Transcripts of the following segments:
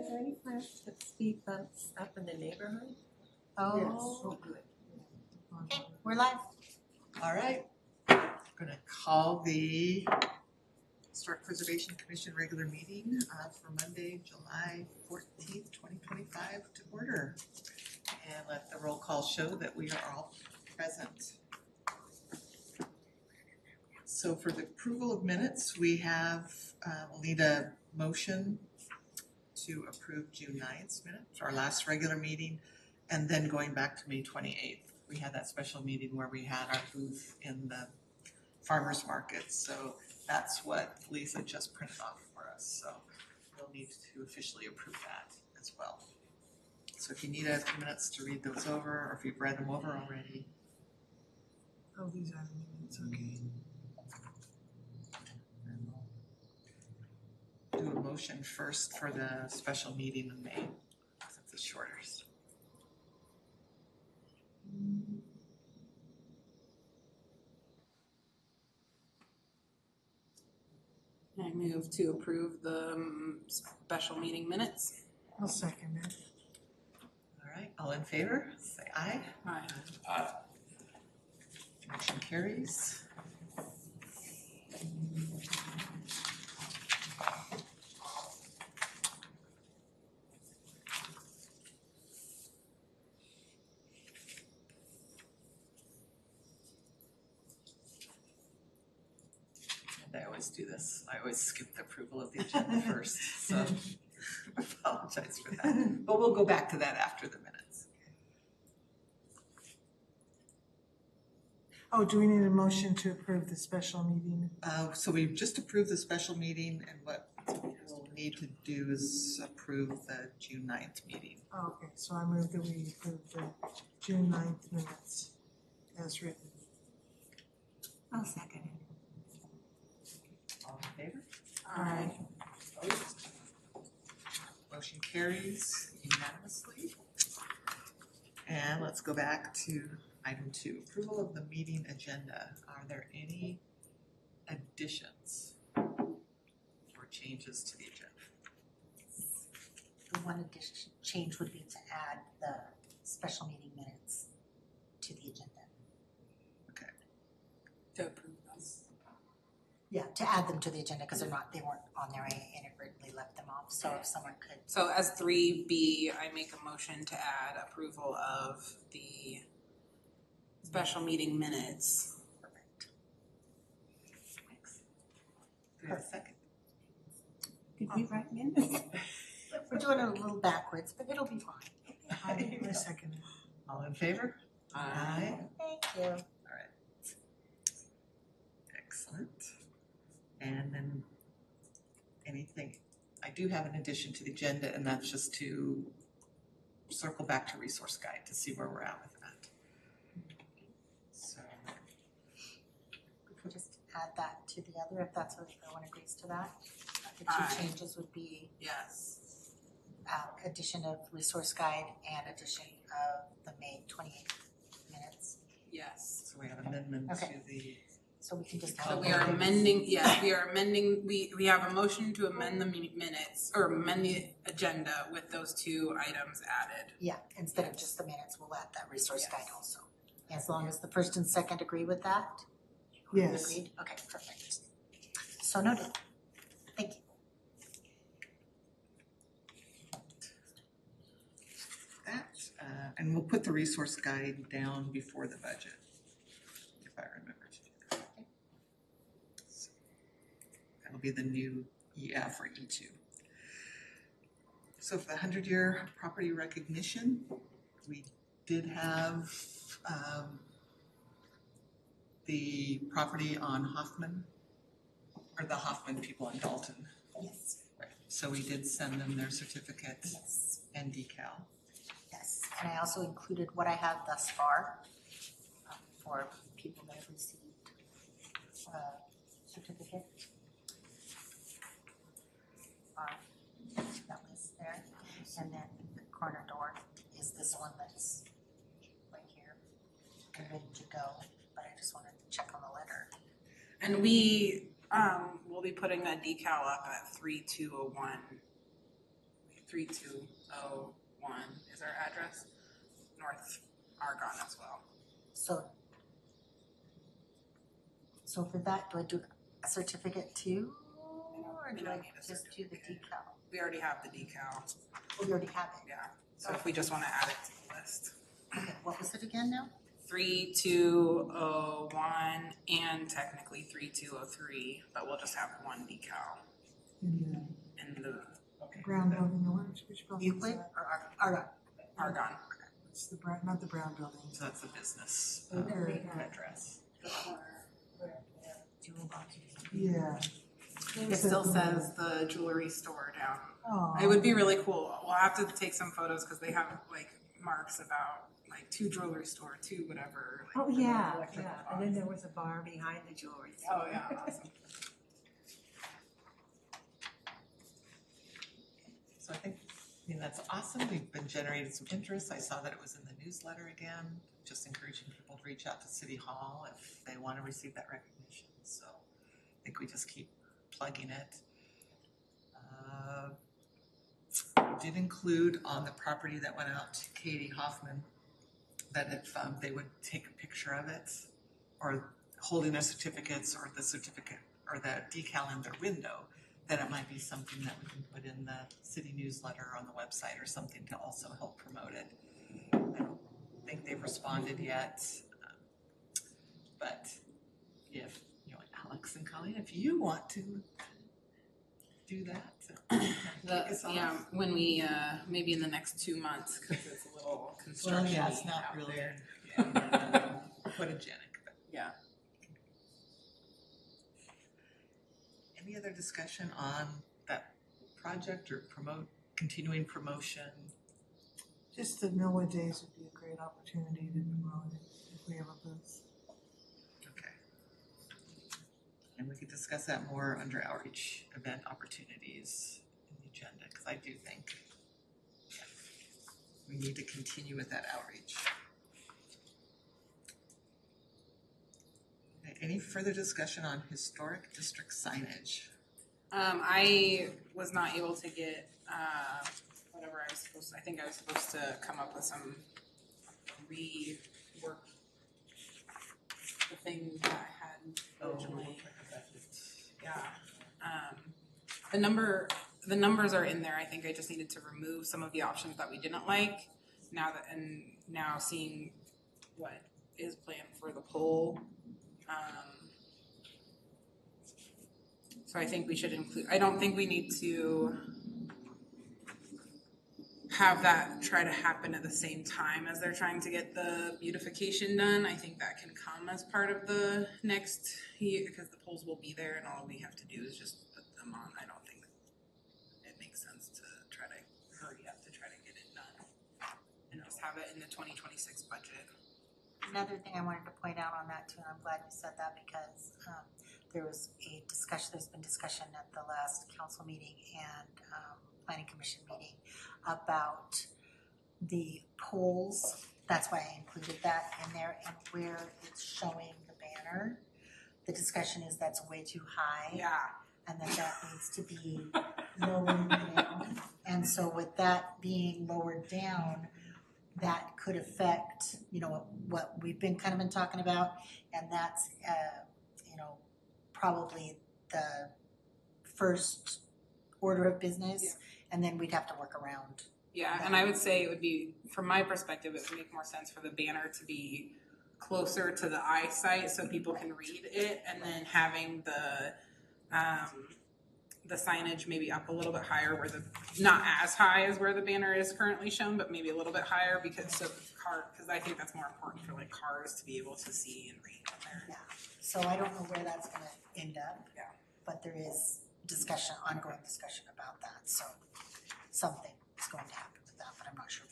is there any plans to put speed bumps up in the neighborhood? Oh, good. okay, we're live. All right, I'm gonna call the Historic Preservation Commission regular meeting for Monday, July 14th, 2025 to order. And let the roll call show that we are all present. So for the approval of minutes, we have, we'll need a motion to approve June 9th's minutes, our last regular meeting, and then going back to May 28th. We had that special meeting where we had our booth in the farmers market, so that's what Lisa just printed off for us, so we'll need to officially approve that as well. So if you need a few minutes to read those over, or if you've read them over already. Oh, these are the minutes, okay. Do a motion first for the special meeting in May, since it's shorter. I move to approve the special meeting minutes. I'll second it. All right, all in favor, say aye. Aye. Motion carries. And I always do this. I always skip the approval of the agenda first, so I apologize for that. But we'll go back to that after the minutes. Oh, do we need a motion to approve the special meeting? So we've just approved the special meeting, and what we'll need to do is approve the June 9th meeting. Oh, okay, so I move that we approve the June 9th minutes as written. I'll second it. All in favor? Aye. Opposed? Motion carries unanimously. And let's go back to item 2, approval of the meeting agenda. Are there any additions or changes to the agenda? The one addition change would be to add the special meeting minutes to the agenda. To approve those. Yeah, to add them to the agenda because they weren't on there. I inadvertently left them off. So if someone could. So as 3B, I make a motion to add approval of the special meeting minutes. Perfect. Do we have a second? Did we write minutes? We're doing it a little backwards, but it'll be fine. I second it. All in favor? Aye. Thank you. Excellent. And then anything, I do have an addition to the agenda, and that's just to circle back to resource guide to see where we're at with that. So We could just add that to the other if that's what everyone agrees to that. The Aye. two changes would be Yes. addition of resource guide and addition of the May 28th minutes. Yes. so we have amendment Okay. to the, So we can just. So we are amending, yes, we are amending, we have a motion to amend the minutes or amend the agenda with those two items added. Yeah, instead of just the minutes, we'll add that resource Yes. guide also. As long as the first and second agree with that? Yes. Agreed? Okay, perfect. So noted. Thank you. that, and we'll put the resource guide down before the budget, if I remember to do that. So that'll be the new EF or E2. So for the 100-year property recognition, we did have the property on Hoffman, or the Hoffman people in Dalton. Yes, Right. So we did send them their certificate yes, and decal. yes. And I also included what I have thus far for people that have received certificate. That was there. And then the corner door is this one that's right here and ready to go. But I just wanted to check on the letter. And we will be putting a decal up at 3201 3201 is our address, North Argonne as well. So for that, do I do a certificate too? Or We do don't I need a just do the certificate. decal? We already have the decal, Oh, you already have it. yeah, so if we just wanna add it to the list. Okay, what was it again now? 3201 and technically 3203, but we'll just have one decal In in the the brown building, or which building is Euclid that? or Argonne? Argonne. It's the brown, not the brown building. So that's a business Okay. address. Jewel box. Yeah. It still says the jewelry store down. Oh. It would be really cool. We'll have to take some photos because they have like marks about like to jewelry store, to whatever. Like, Oh, yeah, electrical yeah, and then box. there was a bar behind the jewelry store. Oh, yeah, awesome. So I think, that's awesome. We've been generating some interest. I saw that it was in the newsletter again, just encouraging people to reach out to City Hall if they want to receive that recognition. So I think we just keep plugging it. We did include on the property that went out to Katie Hoffman that if they would take a picture of it or holding their certificates or the certificate or the decal in their window, then it might be something that we can put in the city newsletter or on the website or something to also help promote it. I don't think they've responded yet, but if, Alex and Colleen, if you want to do that, kick us off. Yeah, when we, maybe in the next 2 months, because it's a little Well, construction yeah, it's not out really there. photogenic, but. Yeah. Any other discussion on that project or continuing promotion? Just the Millwood Days would be a great opportunity to promote it if we have a booth. Okay. And we could discuss that more under outreach event opportunities in the agenda, because I do think we need to continue with that outreach. Okay, any further discussion on historic district signage? I was not able to get, whatever I was supposed to, I think I was supposed to come up with some rework the thing that I had originally. Yeah, the numbers are in there. I think I just needed to remove some of the options that we didn't like. Now seeing what is planned for the poll. So I think we should include, I don't think we need to have that try to happen at the same time as they're trying to get the beautification done. I think that can come as part of the next year, because the polls will be there and all we have to do is just put them on. I don't think it makes sense to try to hurry up to try to get it done and just have it in the 2026 budget. Another thing I wanted to point out on that too, and I'm glad you said that because there's been discussion at the last council meeting and planning commission meeting about the polls. That's why I included that in there, and where it's showing the banner. The discussion is that's way too high. Yeah. And that needs to be lowered down. And so with that being lowered down, that could affect, what we've been talking about, and that's, probably the first order of business, and then we'd have to work around. Yeah, and I would say it would be, from my perspective, it would make more sense for the banner to be closer to the eyesight so people can read it, and then having the signage maybe up a little bit higher where not as high as where the banner is currently shown, but maybe a little bit higher because I think that's more important for like cars to be able to see and read on there. Yeah, so I don't know where that's gonna end up. Yeah. But there is ongoing discussion about that, so something is going to happen with that, but I'm not sure what.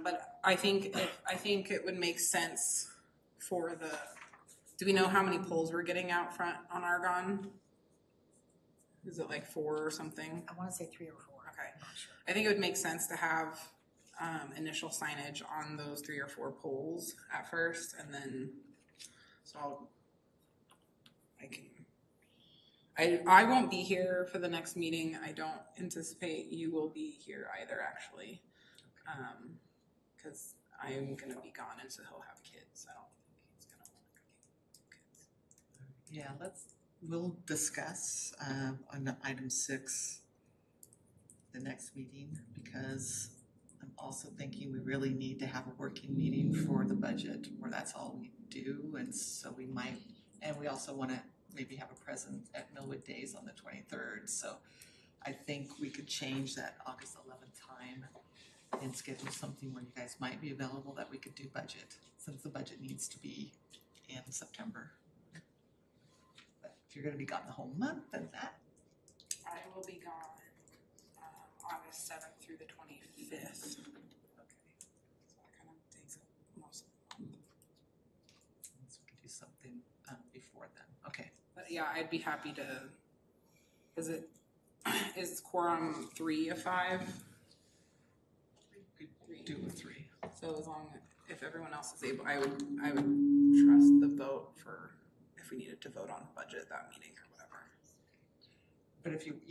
But I think it would make sense for do we know how many poles we're getting out front on Argonne? Is it like 4 or something? I wanna say 3 or 4. Okay. I'm not sure. I think it would make sense to have initial signage on those 3 or 4 poles at first, and then I won't be here for the next meeting. I don't anticipate you will be here either, actually. Cause I'm gonna be gone and so he'll have kids. I don't think he's gonna want kids. Yeah, we'll discuss on item 6 the next meeting, because I'm also thinking we really need to have a working meeting for the budget where that's all we do, and so we might, and we also wanna maybe have a present at Millwood Days on the 23rd, so I think we could change that August 11th time and schedule something where you guys might be available that we could do budget, since the budget needs to be in September. But if you're gonna be gone the whole month, then that, I will be gone, August 7th through the 25th. So that kind of takes up most of the month. so we could do something before then, okay. But yeah, I'd be happy to, is quorum 3 of 5? We could do a 3. So as long, if everyone else is able, I would trust the vote for, if we needed to vote on budget at that meeting or whatever. But if you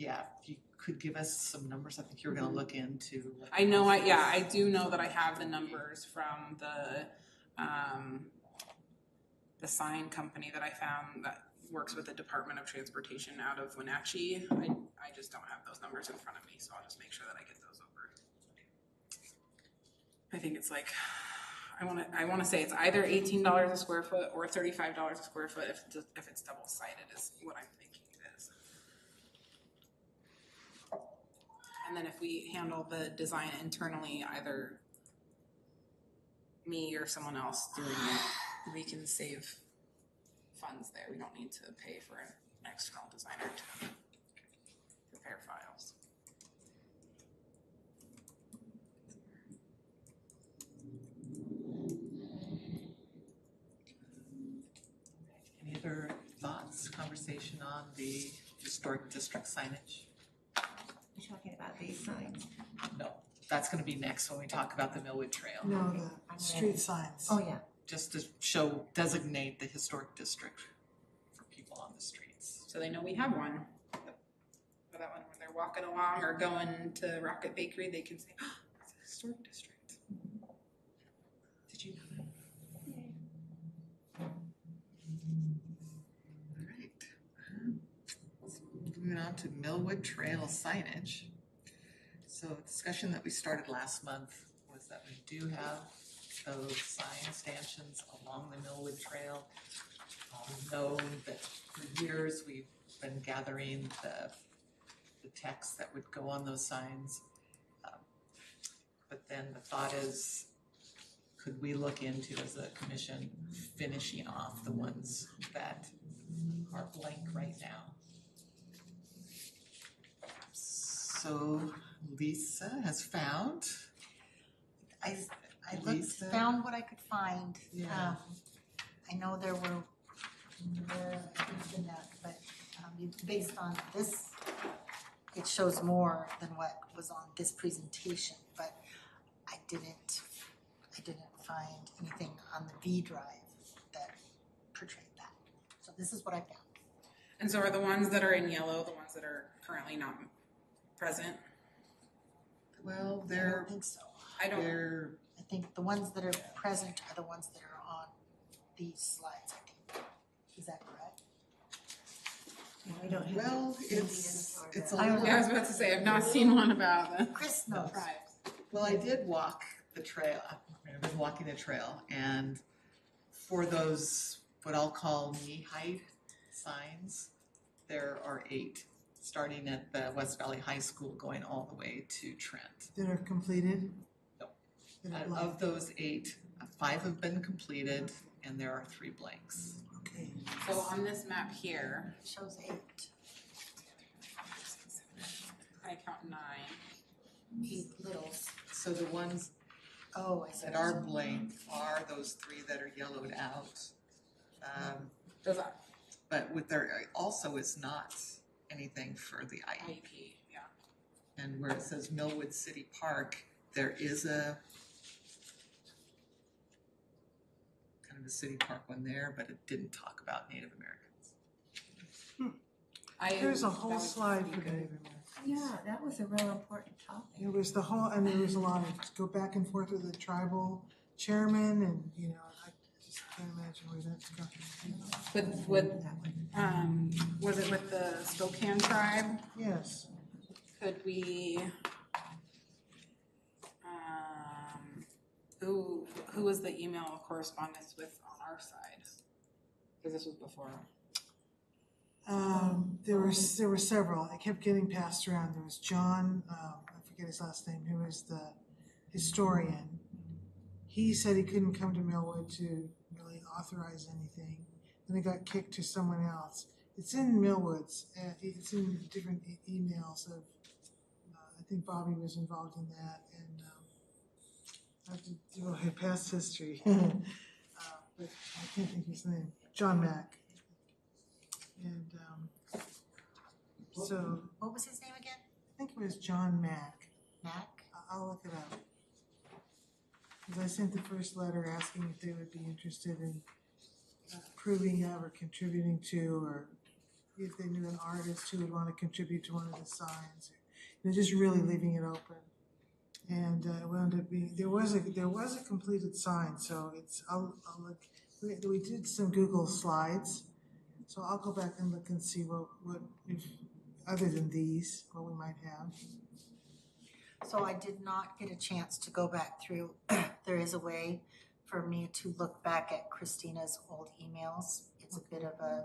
could give us some numbers, I think you were gonna look into. I know, I do know that I have the numbers from the sign company that I found that works with the Department of Transportation out of Wenatchee. I just don't have those numbers in front of me, so I'll just make sure that I get those over. I think it's like, I wanna say it's either $18 a square foot or $35 a square foot if it's double sided is what I'm thinking it is. And then if we handle the design internally, either me or someone else doing it, we can save funds there. We don't need to pay for an external designer to prepare files. Any other thoughts, conversation on the historic district signage? You're talking about these signs? No, that's gonna be next when we talk about the Millwood Trail. No, Okay, the I'm street ready. signs. Oh, yeah. Just to designate the historic district for people on the streets. So they know we have one. For that one, when they're walking along or going to Rocket Bakery, they can say, oh, it's a historic district. Did you know that? All right. So moving on to Millwood Trail signage. So a discussion that we started last month was that we do have those sign stanchions along the Millwood Trail. We know that for years we've been gathering the text that would go on those signs. But then the thought is, could we look into, as a commission, finishing off the ones that are blank right now? So Lisa has found. I Lisa? found what I could find. Yeah. I know there were things in that, but based on this, it shows more than what was on this presentation, but I didn't find anything on the V drive that portrayed that. So this is what I found. And so are the ones that are in yellow the ones that are currently not present? Well, I don't think so. they're, I think the ones that are present are the ones that are on these slides, I think. Is that correct? We don't have. well, the it's Indians a or I don't little. know. Yeah, I was about to say, I've not seen one about the Chris knows. tribes. Well, I did walk the trail. I've been walking the trail, and for those what I'll call knee-height signs, there are 8, starting at the West Valley High School, going all the way to Trent. That are completed? No. That are And blank? of those 8, 5 have been completed, and there are 3 blanks. Okay. So on this map here, It shows 8. I count 9. 8 littles. So the ones Oh, I see. that are blank are those 3 that are yellowed out. Does that But with there also is not anything for the IEP. IEP? Yeah. And where it says Millwood City Park, there is a kind of a city park one there, but it didn't talk about Native Americans. There's a that whole would slide be for the good. Native Americans. Yeah, that was a real important topic. It was the whole, and there was a lot of go back and forth with the tribal chairman, and I just can't imagine where that's going. Was it with the Spokane tribe? Yes, Could we, who was the email correspondence with on our side? Cause this was before. there were several. It kept getting passed around. There was John, I forget his last name, who is the historian. He said he couldn't come to Millwood to really authorize anything. Then it got kicked to someone else. It's in Millwood's. It's in different emails of. I think Bobby was involved in that, and I have to do a past history. But I can't think of his name. John Mack. And so What was his name again? I think it was John Mack. Mac? I'll look it up. Because I sent the first letter asking if they would be interested in approving of or contributing to, or if they knew an artist who would want to contribute to one of the signs. Just really leaving it open. And it wound up being, there was a completed sign, so I'll look. We did some Google slides, so I'll go back and look and see what if, other than these, what we might have. So I did not get a chance to go back through. There is a way for me to look back at Christina's old emails. It's a bit of a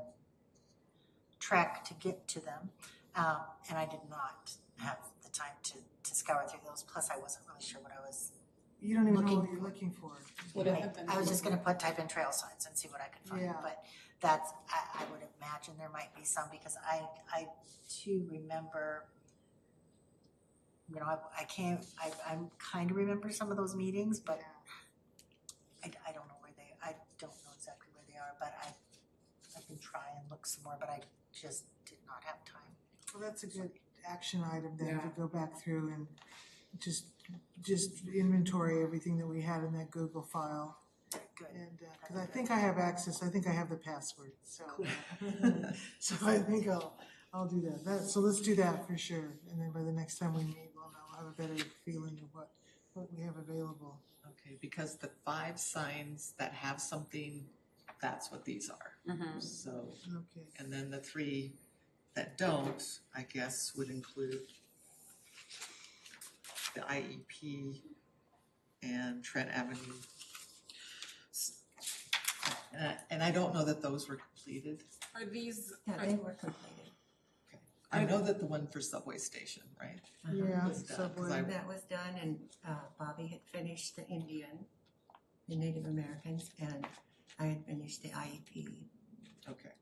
trek to get to them. And I did not have the time to scour through those. Plus, I wasn't really sure what I was. You don't even know Looking what you're for- looking for. Would it have been? I was just gonna type in trail signs and see what I could find. Yeah. But that's, I would imagine there might be some, because I too remember, I kind of remember some of those meetings, but I don't know I don't know exactly where they are, but I can try and look some more, but I just did not have time. Well, that's a good action item then, Yeah. to go back through and just inventory everything that we had in that Google file. Good. And, cause I think I have access, I think I have the password, so. So I think I'll do that. So let's do that for sure. And then by the next time we meet, we'll have a better feeling of what we have available. Okay, because the 5 signs that have something, that's what these are. Mhm. So, Okay. and then the 3 that don't, I guess, would include the IEP and Trent Avenue. And I don't know that those were completed. Are these? Yeah, they were completed. I know that the one for Subway Station, right? Yeah, Was done, 'cause Subway. I- That was done, and Bobby had finished the Native Americans, and I had finished the IEP. Okay,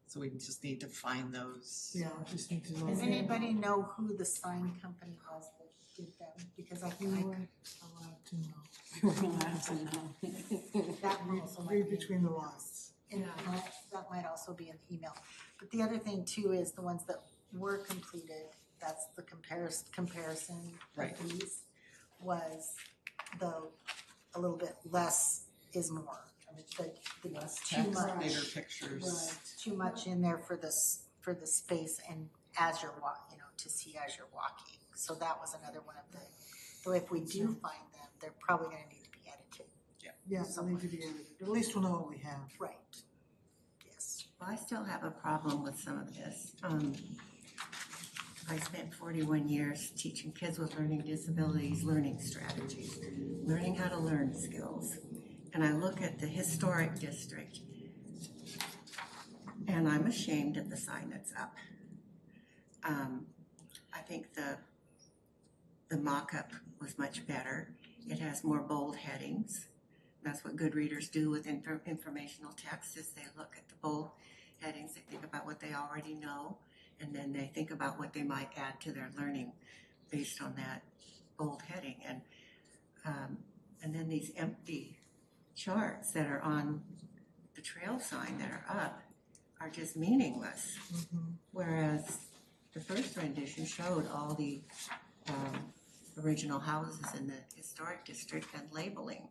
so we just need to find those. Yeah, I just need to Does know. anybody know who the sign company was that did them? Because I You think weren't allowed to know. that also might Read be. between the lines. And that might also be in the email. But the other thing too is the ones that were completed, that's the comparison Right. of these, was a little bit less is more. I mean, the Less too text, much. bigger pictures. Too much in there for the space and as you're to see as you're walking. So that was another one of the, so if we do find them, they're probably gonna need to be edited. Yeah, they'll need to be edited. At least we'll know what we have. Right. Yes. Well, I still have a problem with some of this. I spent 41 years teaching kids with learning disabilities, learning strategies, learning how to learn skills. And I look at the historic district, and I'm ashamed of the sign that's up. I think the mock-up was much better. It has more bold headings. That's what good readers do with informational text, is they look at the bold headings, they think about what they already know, and then they think about what they might add to their learning based on that bold heading. And then these empty charts that are on the trail sign that are up are just meaningless. Whereas the first rendition showed all the original houses in the historic district and labeling.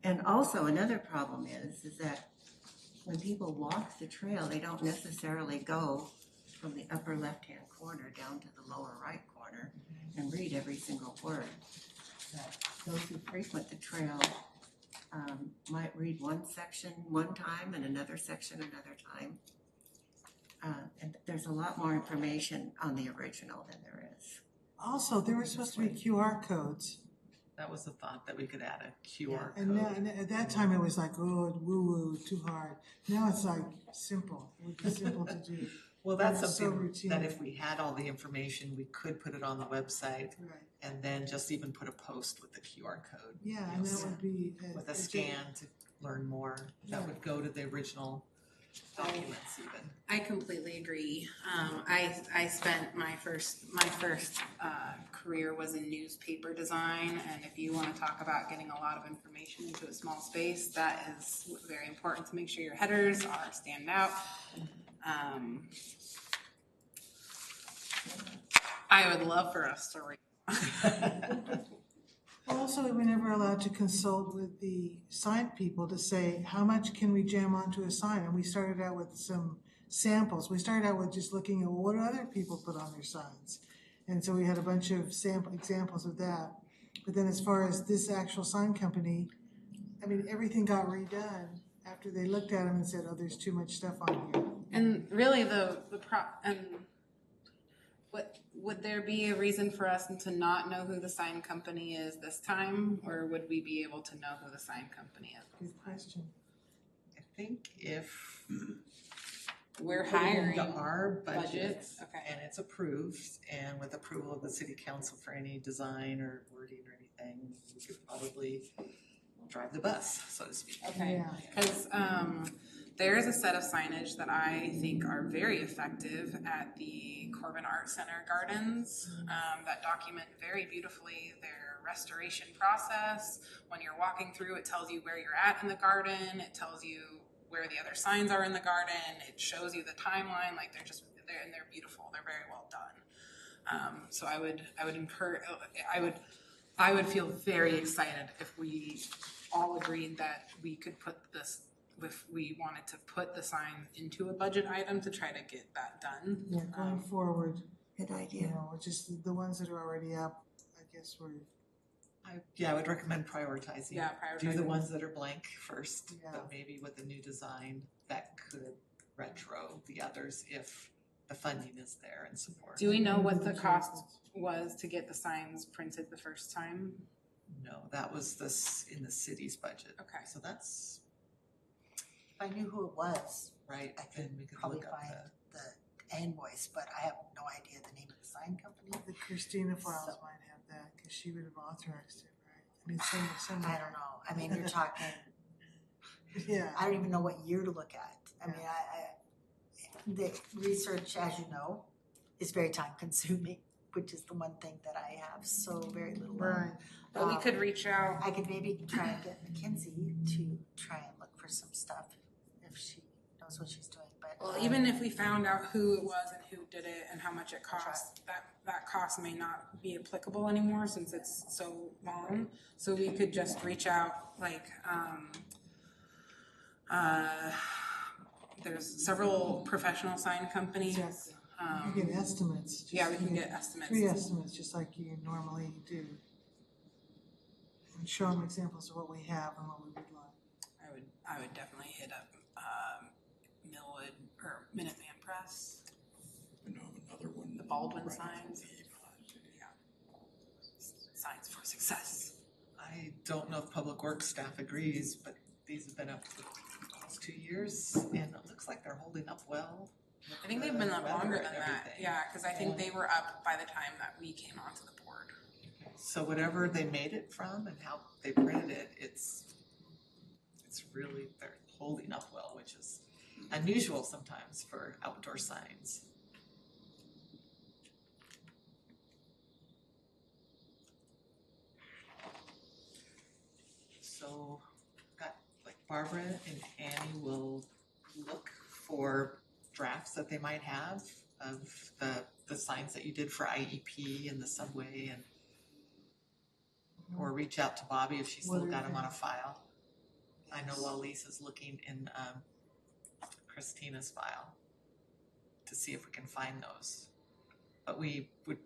And also another problem is that when people walk the trail, they don't necessarily go from the upper left-hand corner down to the lower right corner and read every single word. Those who frequent the trail might read one section one time and another section another time. And there's a lot more information on the original than there is. Also, there were supposed to be QR codes. That was the thought, that we could add a QR And now, code. and at that time, it was like, oh, woo-woo, too hard. Now it's like simple, it would be simple to do. Well, that's It's so something routine. that if we had all the information, we could put it on the website Right, and then just even put a post with the QR code. yeah, you and know, that would be. With a scan to learn more, that would go to the original documents even. I completely agree. I spent my first career was in newspaper design, and if you want to talk about getting a lot of information into a small space, that is very important to make sure your headers are stand out. I would love for us to read. Also, we were never allowed to consult with the sign people to say, how much can we jam onto a sign? And we started out with some samples. We started out with just looking at, well, what do other people put on their signs? And so we had a bunch of sample examples of that. But then as far as this actual sign company, I mean, everything got redone after they looked at them and said, oh, there's too much stuff on here. And really would there be a reason for us to not know who the sign company is this time, or would we be able to know who the sign company is? Good question. I think if We're put it hiring into our budget budgets, okay. and it's approved, and with approval of the city council for any design or wording or anything, we could probably drive the bus, so to speak. Okay, Yeah. because there is a set of signage that I think are very effective at the Corbin Art Center Gardens that document very beautifully their restoration process. When you're walking through, it tells you where you're at in the garden. It tells you where the other signs are in the garden. It shows you the timeline. Like they're beautiful. They're very well done. So I would encourage. I would feel very excited if we all agreed that we could put this, if we wanted to put the sign into a budget item to try to get that done. Yeah, going forward, Good you idea. know, just the ones that are already up, I guess we're, I would recommend prioritizing. Yeah, Do prioritizing. the ones that are blank first, Yeah. but maybe with a new design that could retro the others if the funding is there and support. Do we know what the cost was to get the signs printed the first time? No, that was in the city's budget. Okay. So that's If I knew who it was, right, I then could we could probably look up find the invoice, but I have no idea the name of the sign company. the Christina files So- might have that, because she would have authorized it, right? I mean, some. I don't know. I mean, you're talking, Yeah, I don't even know what year to look at. I mean, the research, as you know, is very time consuming, which is the one thing that I have so very little of. right. But we could reach out. I could maybe try and get Mackenzie to try and look for some stuff if she knows what she's doing, but. Well, even if we found out who it was and who did it and how much it cost, that cost may not be applicable anymore since it's so long. So we could just reach out, like, there's several professional sign companies. Exactly. You get estimates. just Yeah, we can you get estimates. Free estimates, just like you normally do. And show them examples of what we have and what we would like. I would definitely hit up Millwood or Minuteman Press, I know another one. the Baldwin right signs. from the, Yeah. Signs for success. I don't know if Public Works staff agrees, but these have been up for the past 2 years and it looks like they're holding up well. I think they've been up Weather longer and than that, everything. yeah, cause I think they were up by the time that we came onto the board. So whatever they made it from and how they printed it, it's really, they're holding up well, which is unusual sometimes for outdoor signs. So, got, like Barbara and Annie will look for drafts that they might have of the signs that you did for IEP and the subway and or reach out to Bobby if she's still got them on a file. I know while Lisa's looking in Christina's file to see if we can find those. But we would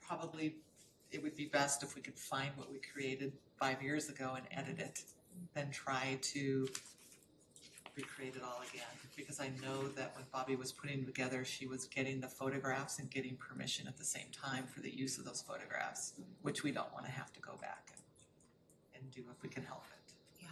probably, it would be best if we could find what we created 5 years ago and edit it, than try to recreate it all again. Because I know that when Bobby was putting them together, she was getting the photographs and getting permission at the same time for the use of those photographs, which we don't want to have to go back and do if we can help it. Yeah.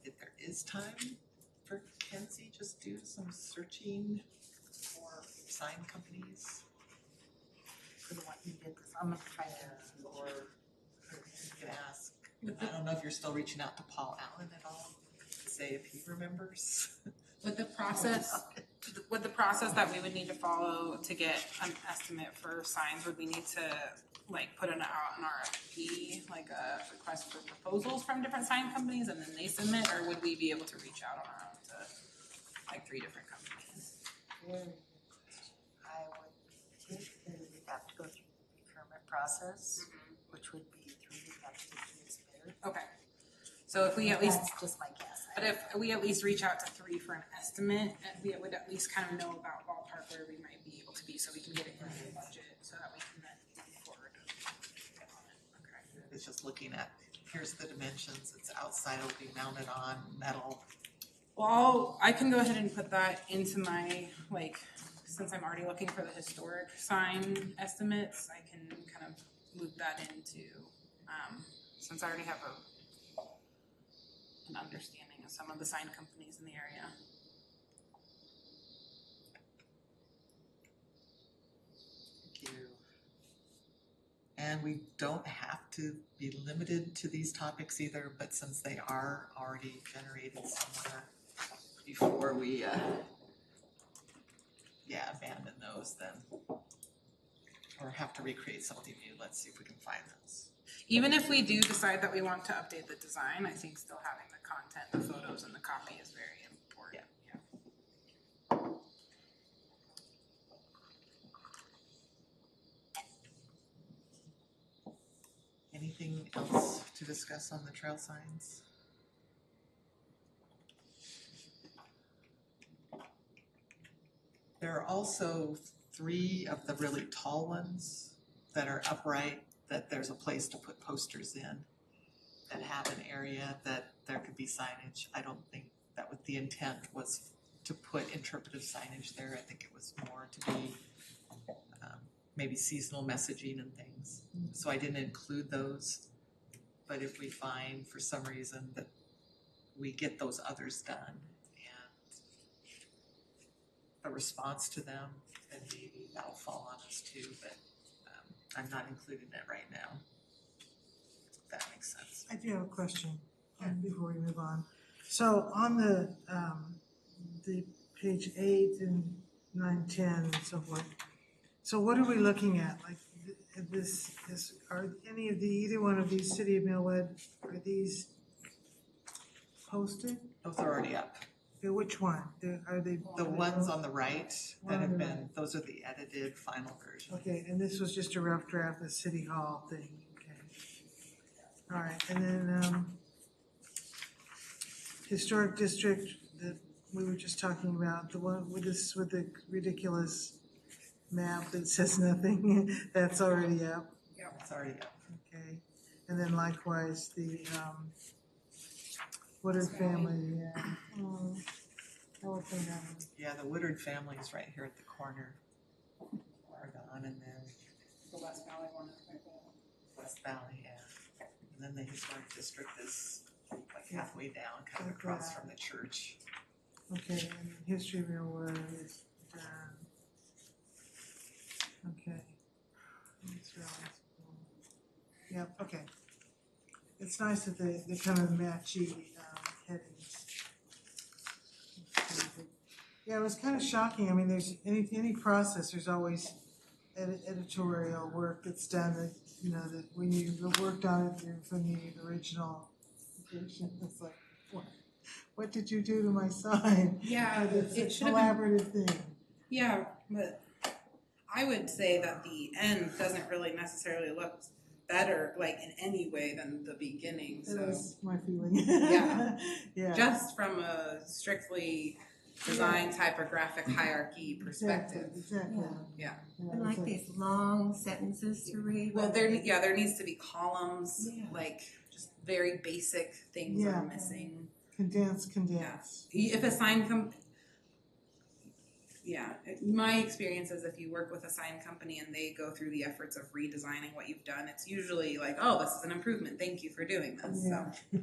If there is time for Kenzie, just do some searching for sign companies, For the one you did this, I'm gonna try to. or you can ask, I don't know if you're still reaching out to Paul Allen at all, to say if he remembers. With the process that we would need to follow to get an estimate for signs, would we need to like put an RFP, like a request for proposals from different sign companies and then they submit, or would we be able to reach out on our own to like 3 different companies? I would think that we'd have to go through the procurement process, which would be through the applications bidder. Okay, so if we at least, That's just my guess. but if we at least reach out to 3 for an estimate, we would at least kind of know about ballpark where we might be able to be, so we can get it in the budget, so that we can then move forward. Okay. It's just looking at, here's the dimensions, it's outside, it'll be mounted on metal. Well, I can go ahead and put that into my, like, since I'm already looking for the historic sign estimates, I can kind of loop that into, since I already have an understanding of some of the sign companies in the area. Thank you. And we don't have to be limited to these topics either, but since they are already generated somewhere before we, abandon those, then, or have to recreate something new, let's see if we can find those. Even if we do decide that we want to update the design, I think still having the content, the photos, and the copy is very important. Yeah. Anything else to discuss on the trail signs? There are also 3 of the really tall ones that are upright, that there's a place to put posters in, that have an area that there could be signage. I don't think that what the intent was to put interpretive signage there. I think it was more to be maybe seasonal messaging and things. So I didn't include those. But if we find for some reason that we get those others done and a response to them, then maybe that'll fall on us too. But I'm not including that right now. If that makes sense. I do have a question before we move on. So on the page 8 and 9, 10 and so forth. So what are we looking at? Like are any of either one of these City of Millwood, are these posted? Those are already up. Okay, which one? Are they? The ones on the right that On have the been, right. those are the edited final version. Okay, and this was just a rough draft of the City Hall thing, okay. All right, and then, Historic District that we were just talking about, the one with the ridiculous map that says nothing, that's already up, It's already up. okay. And then likewise, the, Woodard family, yeah. Oh, I will put that one. Yeah, the Woodard family is right here at the corner. Oregon, and then The West Valley one is right there. West Valley, yeah. And then the historic district is like halfway down, kind of across from the church. Okay, and then History of Millwood is done. Okay. That's really cool. Yep, okay. It's nice that they kind of matchy headings. Yeah, it was kind of shocking. I mean, there's any process, there's always editorial work that's done that, you know, that when you worked on it from the original version, it's like, what did you do to my sign? Yeah, But it's it a should have been. collaborative thing. Yeah, but I would say that the end doesn't really necessarily look better, like in any way than the beginning, That so. was my feeling. Yeah. Yeah. Just from a strictly design typographic hierarchy perspective. Exactly. Yeah. I like these long sentences to read. Well, there needs to be columns, Yeah. like just very basic things Yeah. are missing. Condense. If a sign my experience is if you work with a sign company and they go through the efforts of redesigning what you've done, it's usually like, oh, this is an improvement. Thank you for doing this. Yeah. So,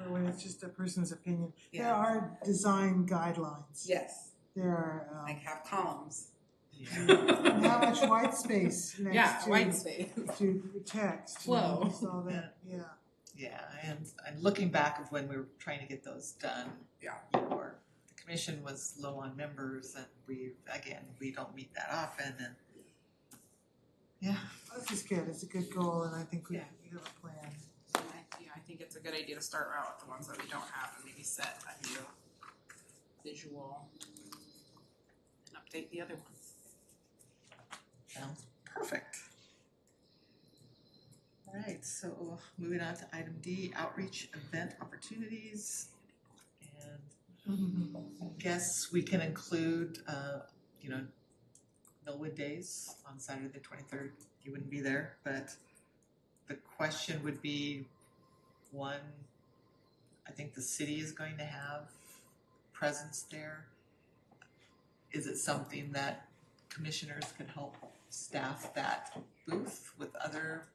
Or when it's just a person's opinion. There yeah. are design guidelines. Yes, There are, like have columns. and how much white space Yeah, next to, white space. to text. Flow. Just all that, yeah. Yeah, and looking back of when we were trying to get those done. Yeah. The commission was low on members and we don't meet that often and. Yeah. This is good, it's a good goal, and I think we Yeah. have a plan. So I think it's a good idea to start out with the ones that we don't have and maybe set a new visual and update the other ones. Sounds perfect. All right, so moving on to item D, outreach event opportunities. And I guess we can include, Millwood Days on Saturday the 23rd. You wouldn't be there, but the question would be, one, I think the city is going to have presence there. Is it something that commissioners could help staff that booth with other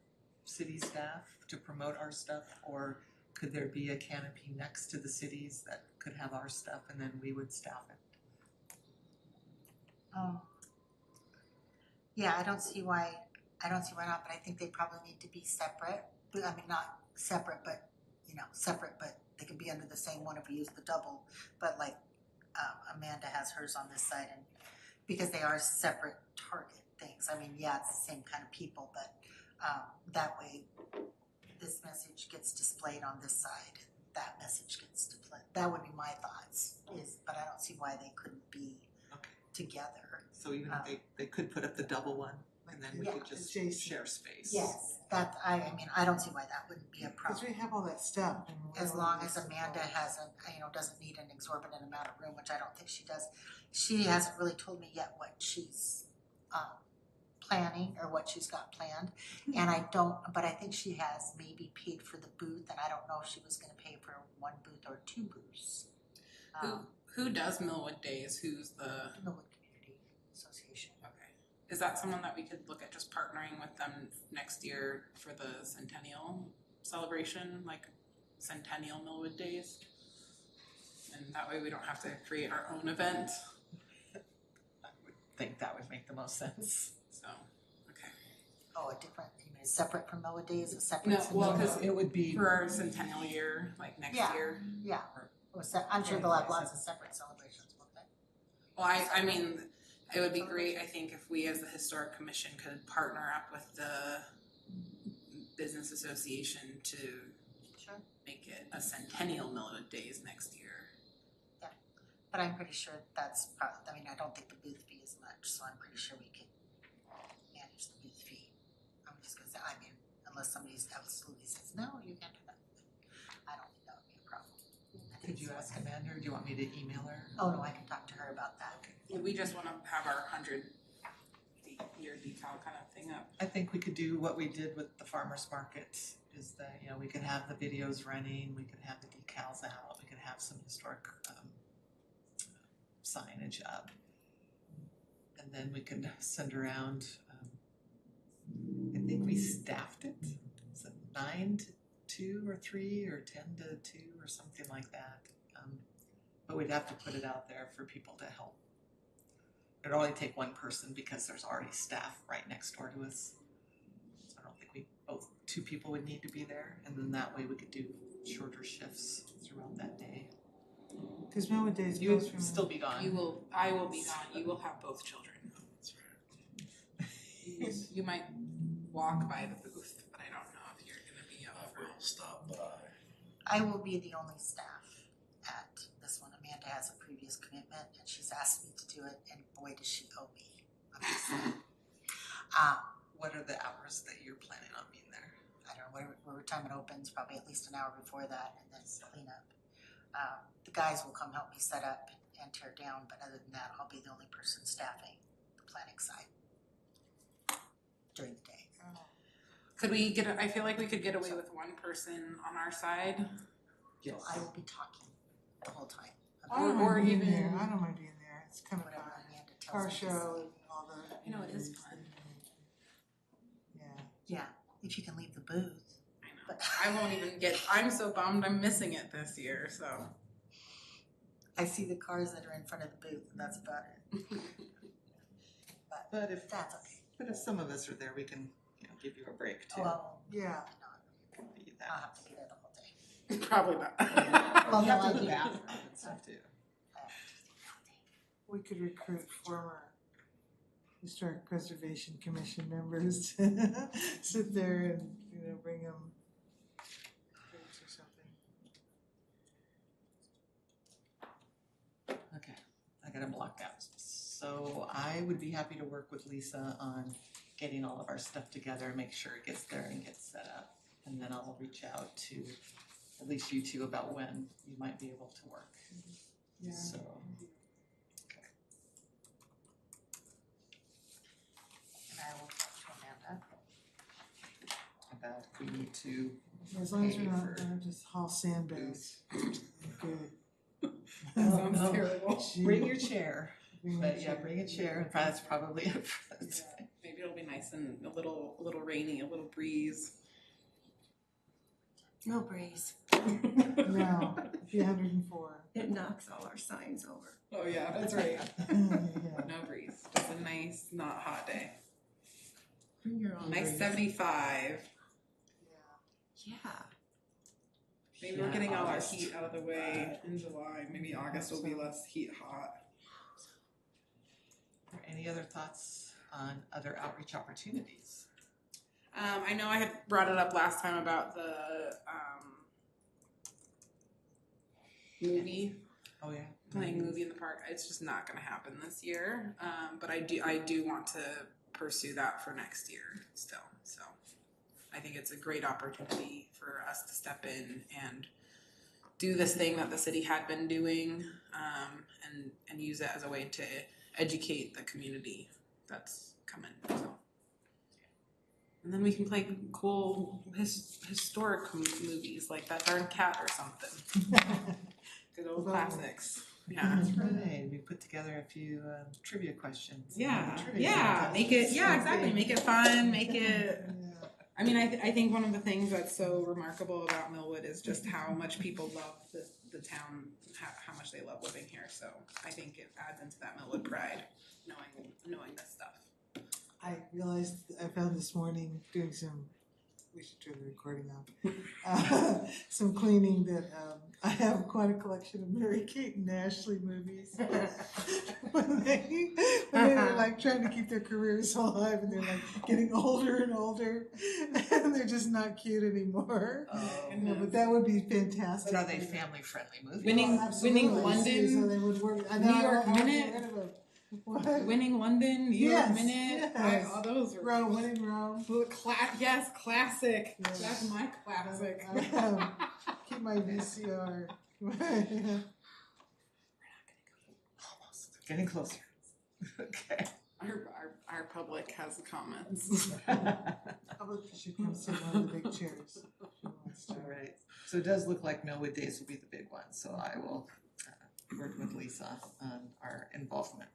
city staff to promote our stuff? Or could there be a canopy next to the cities that could have our stuff and then we would staff it? Yeah, I don't see why not, but I think they probably need to be separate. I mean, not separate, but, separate, but they could be under the same one if we use the double. But like, Amanda has hers on this side, and because they are separate target things. I mean, yeah, it's the same kind of people, but, that way this message gets displayed on this side, that message gets displayed. That would be my thoughts, but I don't see why they couldn't be Okay. together. So even if they could put up the double one and then we Yeah, could just adjacent. share space. Yes, that, I mean, I don't see why that wouldn't be a Because problem. we have all that stuff. And we're As all long this as Amanda stuff. hasn't, doesn't need an exorbitant amount of room, which I don't think she does. She hasn't really told me yet what she's planning or what she's got planned. And but I think she has maybe paid for the booth, and I don't know if she was gonna pay for one booth or two booths. Who does Millwood Days? Who's the, Millwood Community Association. okay. Is that someone that we could look at just partnering with them next year for the centennial celebration, like Centennial Millwood Days? And that way we don't have to create our own event, I would think that would make the most sense. so, okay. Oh, a different, separate from Millwood Days, a separate. No, well, Centennial? 'cause It would be. For our centennial year, like next Yeah. year. Yeah, I'm sure they'll have lots of separate celebrations, won't they? Well, I mean, it would be great, I think, if we as the historic commission could partner up with the business association to Sure. make it a centennial Millwood Days next year. But I'm pretty sure that's I mean, I don't think the booth fee is much, so I'm pretty sure we could manage the booth fee. I'm just gonna say, I mean, unless somebody absolutely says, no, you can't do that. I don't think that would be a problem. I think Could you it's- ask Amanda, or do you want me to email her? Oh, no, I can talk to her about that. We just wanna have our 100-year decal kind of thing up. I think we could do what we did with the farmer's market, is that, we could have the videos running, we could have the decals out, we could have some historic signage up. And then we could send around, I think we staffed it, is it 9 to 2 or 3 or 10 to 2 or something like that. But we'd have to put it out there for people to help. It'd only take one person because there's already staff right next door to us. So I don't think two people would need to be there, and then that way we could do shorter shifts throughout that day. Because Millwood Days You goes would from. still be gone. I will be gone, you will have both children. You might walk by the booth, but I don't know if you're gonna be up I for will it. stop by. I will be the only staff at this one. Amanda has a previous commitment and she's asked me to do it, and boy, does she owe me. I'm just saying. what are the hours that you're planning on being there? I don't know, whatever time it opens, probably at least an hour before that, and then clean up. The guys will come help me set up and tear down, but other than that, I'll be the only person staffing the planning side during the day. Could we get, I feel like we could get away with one person on our side. So I will be talking the whole time. I don't Or mind being even- there, I don't mind being there, it's kind of Whatever fun. Amanda tells Car me. show and all the. I know, it is fun. Yeah. Yeah, if you can leave the booth. I know. But I won't even get, I'm so bummed I'm missing it this year, so. I see the cars that are in front of the booth, and that's about it. But if That's okay. But if some of us are there, we can, give you a break too. Well, Yeah. Be I'll that. have to be there the whole day. Probably not. Well, You have no, to I do do. bathroom and stuff too. We could recruit former Historic Preservation Commission members to sit there and, bring them drinks or something. Okay, I got them blocked out. So I would be happy to work with Lisa on getting all of our stuff together, make sure it gets there and gets set up. And then I'll reach out to at least you two about when you might be able to work. Yeah. So, And I will talk to Amanda. about if we need to, As long as pay we're not, for just haul sandbags. Good. That sounds no. terrible. bring your chair. Bring But your yeah, chair. bring a chair and that's probably it for the day. Maybe it'll be nice and a little rainy, a little breeze. No breeze. No, it'd be 104. It knocks all our signs over. Oh yeah, that's right. Yeah. No breeze, just a nice, not hot day. Bring your own Nice breeze. 75. Yeah. Maybe we're getting all our August. heat out of the way in July. Maybe August will be less heat hot. Any other thoughts on other outreach opportunities? I know I had brought it up last time about the movie, Oh, yeah. playing movie in the park. It's just not going to happen this year. But I do want to pursue that for next year still. So I think it's a great opportunity for us to step in and do this thing that the city had been doing, and use it as a way to educate the community that's coming. So. And then we can play cool historic movies like that darn cat or something. Good old classics. Yeah. That's right. We put together a few trivia questions. Yeah. Trivia Yeah. contests. Make it. Yeah. Exactly. Make it fun. Make it. Yeah. I mean, I think one of the things that's so remarkable about Millwood is just how much people love the town, how much they love living here. So I think it adds into that Millwood pride, knowing this stuff. I realized, I found this morning doing we should turn the recording off, some cleaning that I have quite a collection of Mary Kate and Ashley movies. when they're like trying to keep their careers alive and they're like getting older and older and they're just not cute anymore. Oh. No, but that would be fantastic. But are they family-friendly movies? Winning- Well, absolutely. Winning London, So they would work. I New know, York I wanna Minute. get rid of them. What? Winning London, New York Yes, Minute, yes. all those were Winning Rome. Yes, classic. Yes. That's my classic. Keep my VCR. Almost. Getting closer. Okay. Our public has comments. Public should come sit in one of the big chairs. if she wants to. All right. So it does look like Millwood Days will be the big one, so I will work with Lisa on our involvement.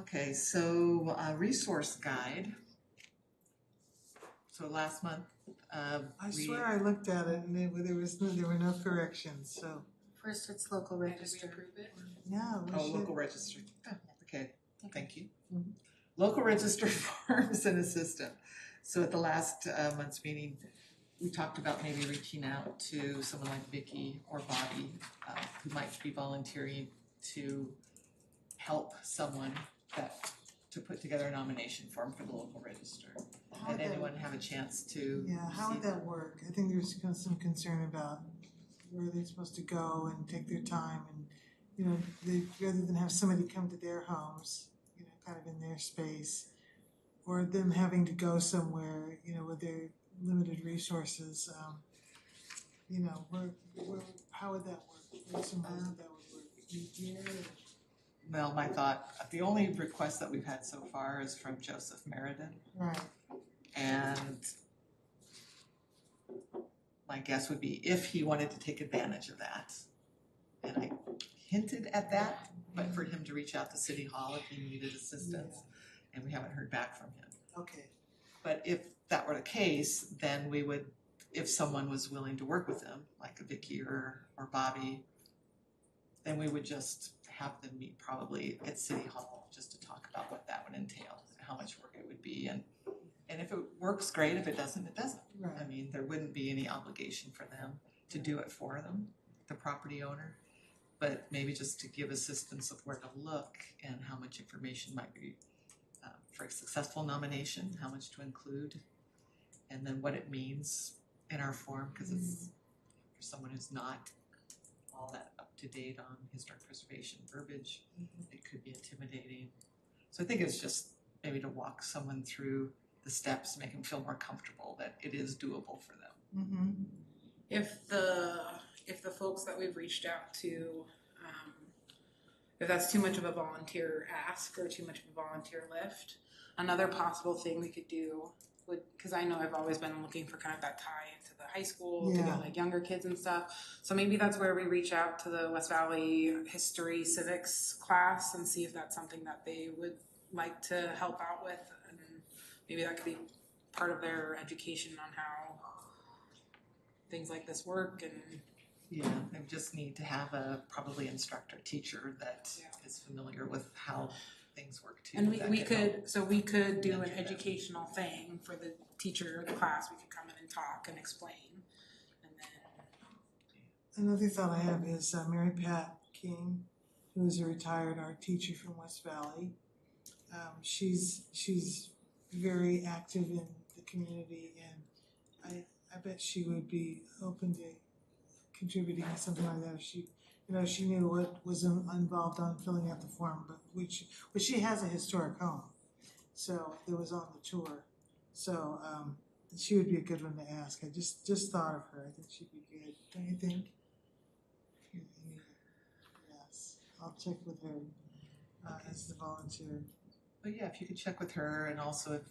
Okay, so resource guide. So last month, I we. swear I looked at it and there were no corrections, so, First, it's local Did we register. approve it? yeah, we Oh, should. local register. Oh, okay, thank you. Mhm. Local register forms and assistant. So at the last month's meeting, we talked about maybe reaching out to someone like Vicky or Bobby, who might be volunteering to help someone to put together a nomination form for the local register. How And would that- anyone have a chance to Yeah, how would see that work? I think there's some concern about where they're supposed to go and take their time and, rather than have somebody come to their homes, kind of in their space, or them having to go somewhere, you know, with their limited resources, you know, how would that work? Where's some ways that would work? Here? Well, my thought, the only request that we've had so far is from Joseph Meriden. Right, And my guess would be if he wanted to take advantage of that. And I hinted at that, but for him to reach out to City Hall if he needed assistance, and we haven't heard back from him. okay, But if that were the case, then we would, if someone was willing to work with him, like a Vicky or Bobby, then we would just have them meet probably at City Hall just to talk about what that would entail, how much work it would be, and if it works, great. If it doesn't, it doesn't. right. I mean, there wouldn't be any obligation for them to do it for them, the property owner. But maybe just to give assistance of where to look and how much information might be for a successful nomination, how much to include, and then what it means in our form, because it's for someone who's not all that up to date on historic preservation verbiage, it could be intimidating. So I think it's just maybe to walk someone through the steps, make them feel more comfortable that it is doable for them. Mm-hmm. If the folks that we've reached out to, if that's too much of a volunteer ask or too much of a volunteer lift, another possible thing we could do would, because I know I've always been looking for kind of that tie into the high school to Yeah. get like younger kids and stuff. So maybe that's where we reach out to the West Valley History Civics class and see if that's something that they would like to help out with, and maybe that could be part of their education on how things like this work. And Yeah, they just need to have a probably instructor, teacher that is familiar with how things work too. And that we can help. could, so we could do an mentor them. educational thing for the teacher or the class. We could come in and talk and explain. And then, Another thought I have is Mary Pat King, who is a retired art teacher from West Valley. She's very active in the community, and I bet she would be open to contributing to something like that if she knew what was involved on filling out the form, but which she has a historic home, so it was on the tour. So she would be a good one to ask. I just thought of her. I think she'd be good. Don't you think? Yes, I'll check with her as the volunteer. But yeah, if you could check with her, and also if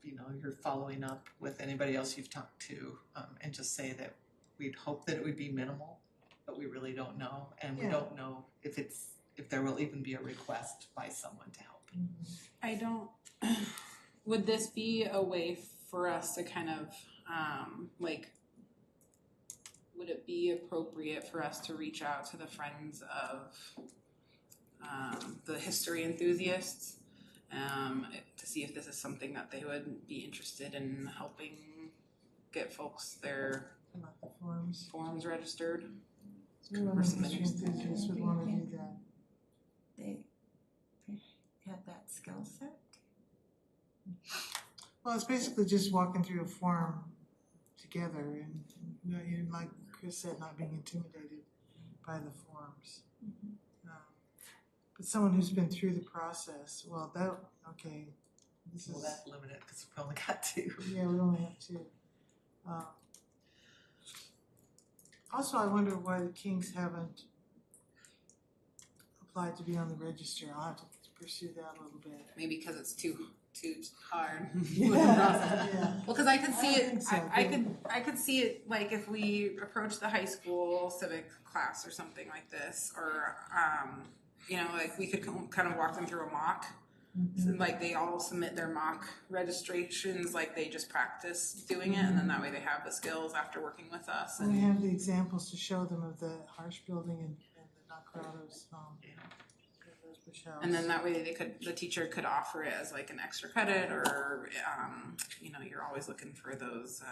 you're following up with anybody else you've talked to, and just say that we'd hope that it would be minimal, but we really don't know, and we Yeah. don't know if there will even be a request by someone to help. I don't, would this be a way for us to kind of, would it be appropriate for us to reach out to the friends of the history enthusiasts to see if this is something that they would be interested in helping get folks their About the forms. forms registered? Some of the history enthusiasts would want to do that. They have that skill set. Well, it's basically just walking through a form together, and like Chris said, not being intimidated by the forms. But someone who's been through the process, this Well, is, that's limited because we've only got two. yeah, we only have two. Also, I wonder why the Kings haven't applied to be on the register. I'll have to pursue that a little bit. Maybe because it's too hard. Yeah. Well, because I could see I it, think so, I could see it like if we approach the high school civic class or something like this, or like we could kind of walk them through a mock. So, like they all submit their mock registrations, like they just practice doing it, and then that way they have the skills after working with us. And we have the examples to show them of the Harsh building and the Nacrados Bush House. And then that way the teacher could offer it as like an extra credit, or you're always looking for those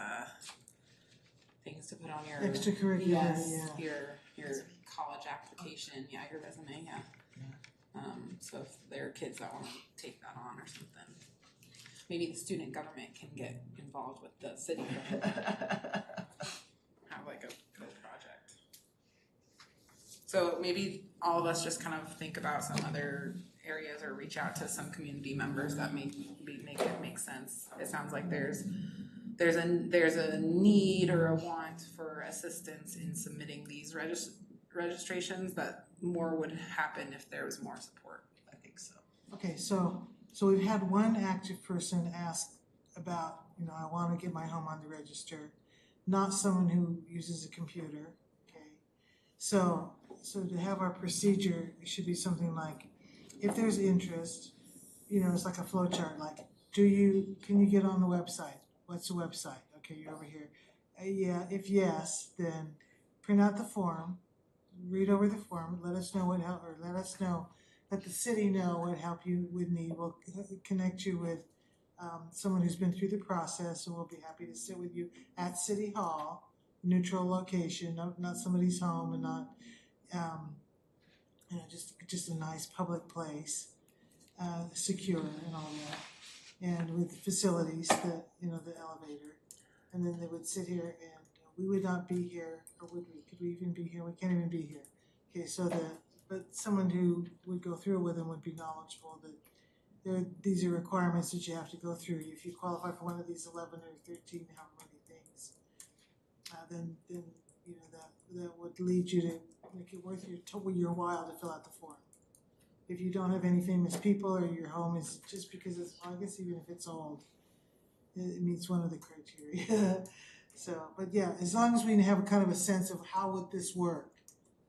things to put on your Extracurricular, yes, yeah. your college application, your resume, yeah. So if there are kids that want to take that on or something, maybe the student government can get involved with the city, have like a project. So maybe all of us just kind of think about some other areas or reach out to some community members that make it make sense. It sounds like there's a need or a want for assistance in submitting these registrations, that more would happen if there was more support. I think so. Okay, so we've had one active person ask about, I wanna get my home on the register, not someone who uses a computer, okay? So to have our procedure, it should be something like, if there's interest, it's like a flow chart, like, can you get on the website? What's the website? Okay, you're over here. Yeah, if yes, then print out the form, read over the form, let us know let the city know what help you would need. We'll connect you with someone who's been through the process, and we'll be happy to sit with you at City Hall, neutral location, not somebody's home, and not, just a nice public place, secure and all that, and with facilities, the elevator, and then they would sit here, and we would not be here, or would we? Could we even be here? We can't even be here. Okay, but someone who would go through it with them would be knowledgeable that these are requirements that you have to go through. If you qualify for one of these 11 or 13, however many things, then that would lead you to make it worth your while to fill out the form. If you don't have any famous people, or your home is just because it's, I guess even if it's old, it meets one of the criteria. So, but yeah, as long as we have a kind of a sense of how would this work.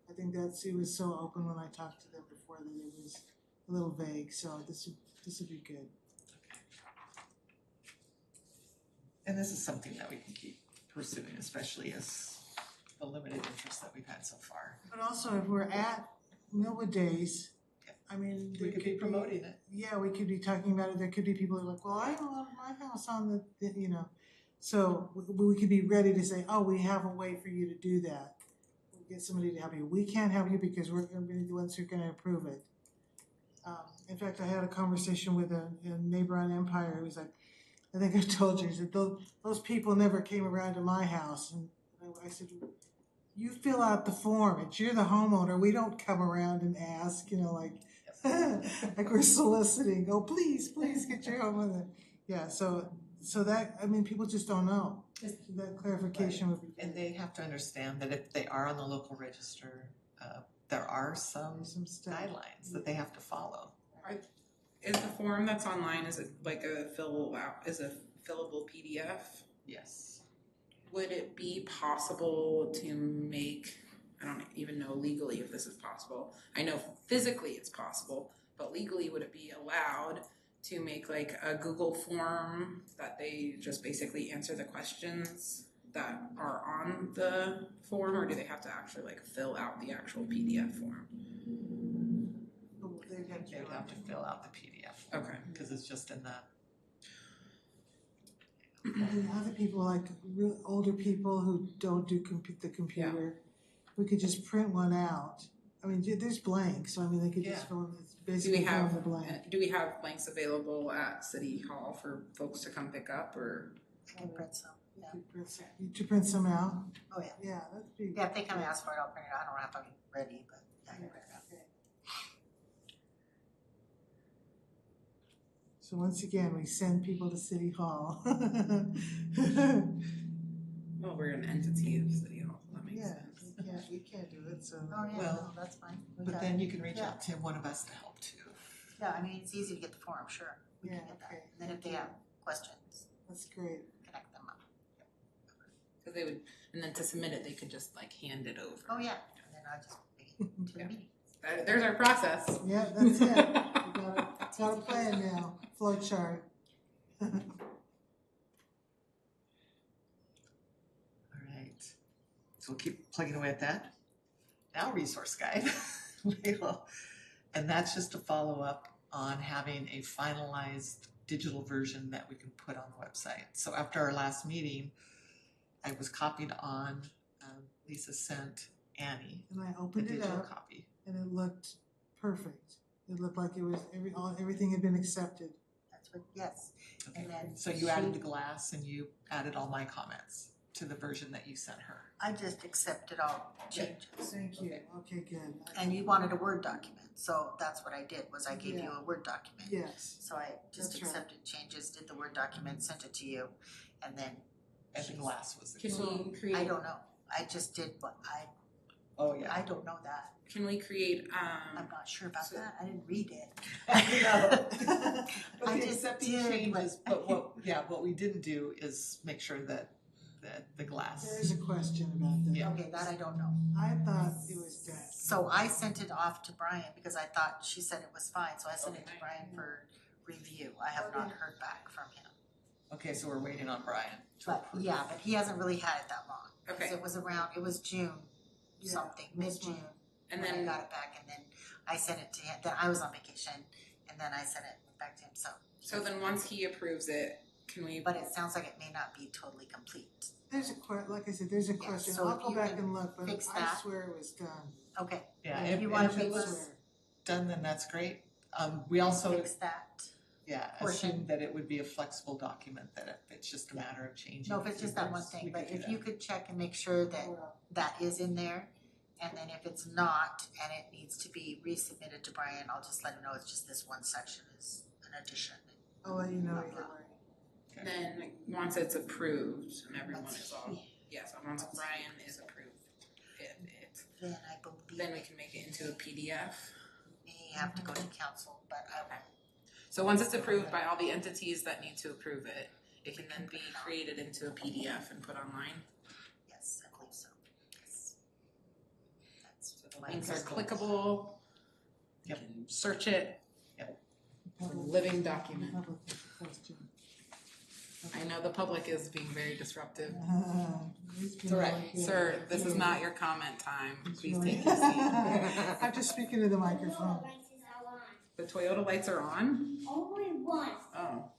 I think it was so open when I talked to them before that it was a little vague, so this would be good. And this is something that we can keep pursuing, especially as the limited interest that we've had so far. But also, if we're at Millwood Days, I mean, We could be promoting it. Yeah, we could be talking about it. There could be people who are like, well, I don't have my house on the. So we could be ready to say, oh, we have a way for you to do that. We'll get somebody to help you. We can't help you because we're going to be the ones who are going to approve it. In fact, I had a conversation with a neighbor on Empire who was like, I think I told you, he said, those people never came around to my house. And I said, you fill out the form. You're the homeowner. We don't come around and ask, like we're soliciting. Oh, please get your homeowner. Yeah, so that, I mean, people just don't know. That clarification would be good. And they have to understand that if they are on the local register, there are some stuff. guidelines that they have to follow. Is the form that's online, is it like a fillable PDF? Yes. Would it be possible to make, I don't even know legally if this is possible. I know physically it's possible, but legally would it be allowed to make like a Google form that they just basically answer the questions that are on the form, or do they have to actually like fill out the actual PDF form? They'd have to fill out the PDF. Okay. Because it's just in the. And other people, like real older people who don't do the computer, we could just print one out. I mean, there's blanks, so I mean, they could just fill in, it's basically fill in the blank. Do we have blanks available at City Hall for folks to come pick up, or? I can print some, yeah. To print some out? Oh, yeah. Yeah, that'd be. Yeah, if they come and ask for it, I'll print it out. I don't have to be ready, but I can print it out. Okay. So once again, we send people to City Hall. Well, we're an entity of City Hall, so that makes Yeah, sense. we can't do it, so. Oh, yeah, Well, no, that's fine. We But got then it. you can reach out to one of us to help too. Yeah, I mean, it's easy to get the form, sure. We can Yeah, get that. okay. And then if they have questions, That's great. connect them up. Cause they would, and then to submit it, they could just like hand it over. Oh, yeah, and then I'll just bring it to the Yeah. meeting. There's our process. Yeah, that's it. Got a plan now, flow chart. All right. So we'll keep plugging away at that. Now resource guide. And that's just a follow-up on having a finalized digital version that we can put on the website. So after our last meeting, I was copied on, Lisa sent Annie And I a opened it digital up copy. and it looked perfect. It looked like it was everything had been accepted. That's what, yes. Okay. And then So you added she- the glass and you added all my comments. to the version that you sent her. I just accepted all changes. Thank you, okay, good. And you wanted a Word document, so that's what I did, was I gave you Yeah. a Word document. Yes, So I just That's right. accepted changes, did the Word document, sent it to you, and then And the glass was the. Can we create? I don't know. I just did what Oh, yeah. I don't know that. Can we create? I'm not sure about So- that. I didn't read it. But I the just accepting did changes, what- but what we didn't do is make sure that the glass. there is a question about that. Yeah. Okay, that I don't know. I thought it was done. So I sent it off to Brian because I thought she said it was fine, so I sent it to Okay. Brian for review. I have not heard back from him. Okay, so we're waiting on Brian to But approve. yeah, but he hasn't really had it that long. 'Cause Okay. it was June Yeah, something, that's mid-June. And when I then got it back, and then I sent it to him, then I was on vacation, and then I sent it back to him, so then once he approves it, can we? but it sounds like it may not be totally complete. There's a like I said, there's a question, so I'll if go you back can and look, but fix I that. swear it was done. Okay, Yeah, if if you if wanna it fix was done, then that's great. We also, fix that. yeah, portion. assumed that it would be a flexible document, that if it's just a matter of changing. No, if it's just that one figures, thing, we but could do if you could check and make sure that that is in there, and then if it's not, and it needs to be resubmitted to Brian, I'll just let him know it's just this one section is an addition. I'll let you know either way. Then once it's approved and everyone is all, yes, once Brian is approved, Then I believe then we it can make it into a PDF. may have to go to council, but I will. So once it's approved by all the entities that need to approve it, it can then be created into a PDF and put online. Yes, I believe so. Yes. That's So the my links are understanding. clickable. You Yep. can search it, Public- living document. public question. I know the public is being very disruptive. He's been It's all right. really good. Sir, this is not your comment time. He's Please really- take your seat. I'm just speaking to the microphone. The Toyota lights are on? Only one. Oh.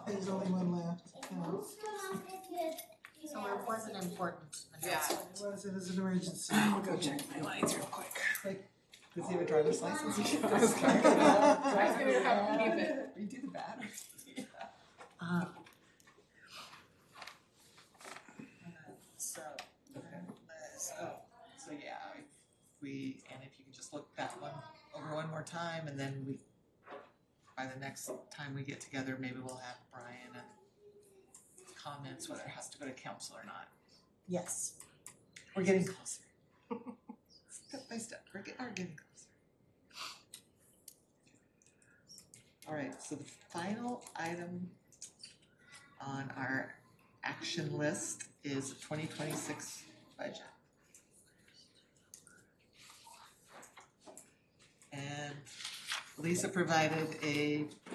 There's only one left. Most come up with So it was an important Yeah. announcement. It is an emergency. I'll go check my lights real quick. Does he have a driver's license? I was gonna have to keep it. Redo the battery. So, So yeah, if if you can just look that one over one more time, and then by the next time we get together, maybe we'll have Brian and comments whether it has to go to council or not. yes, We're getting closer. Step by step, we're getting closer. All right, so the final item on our action list is the 2026 budget. And Lisa provided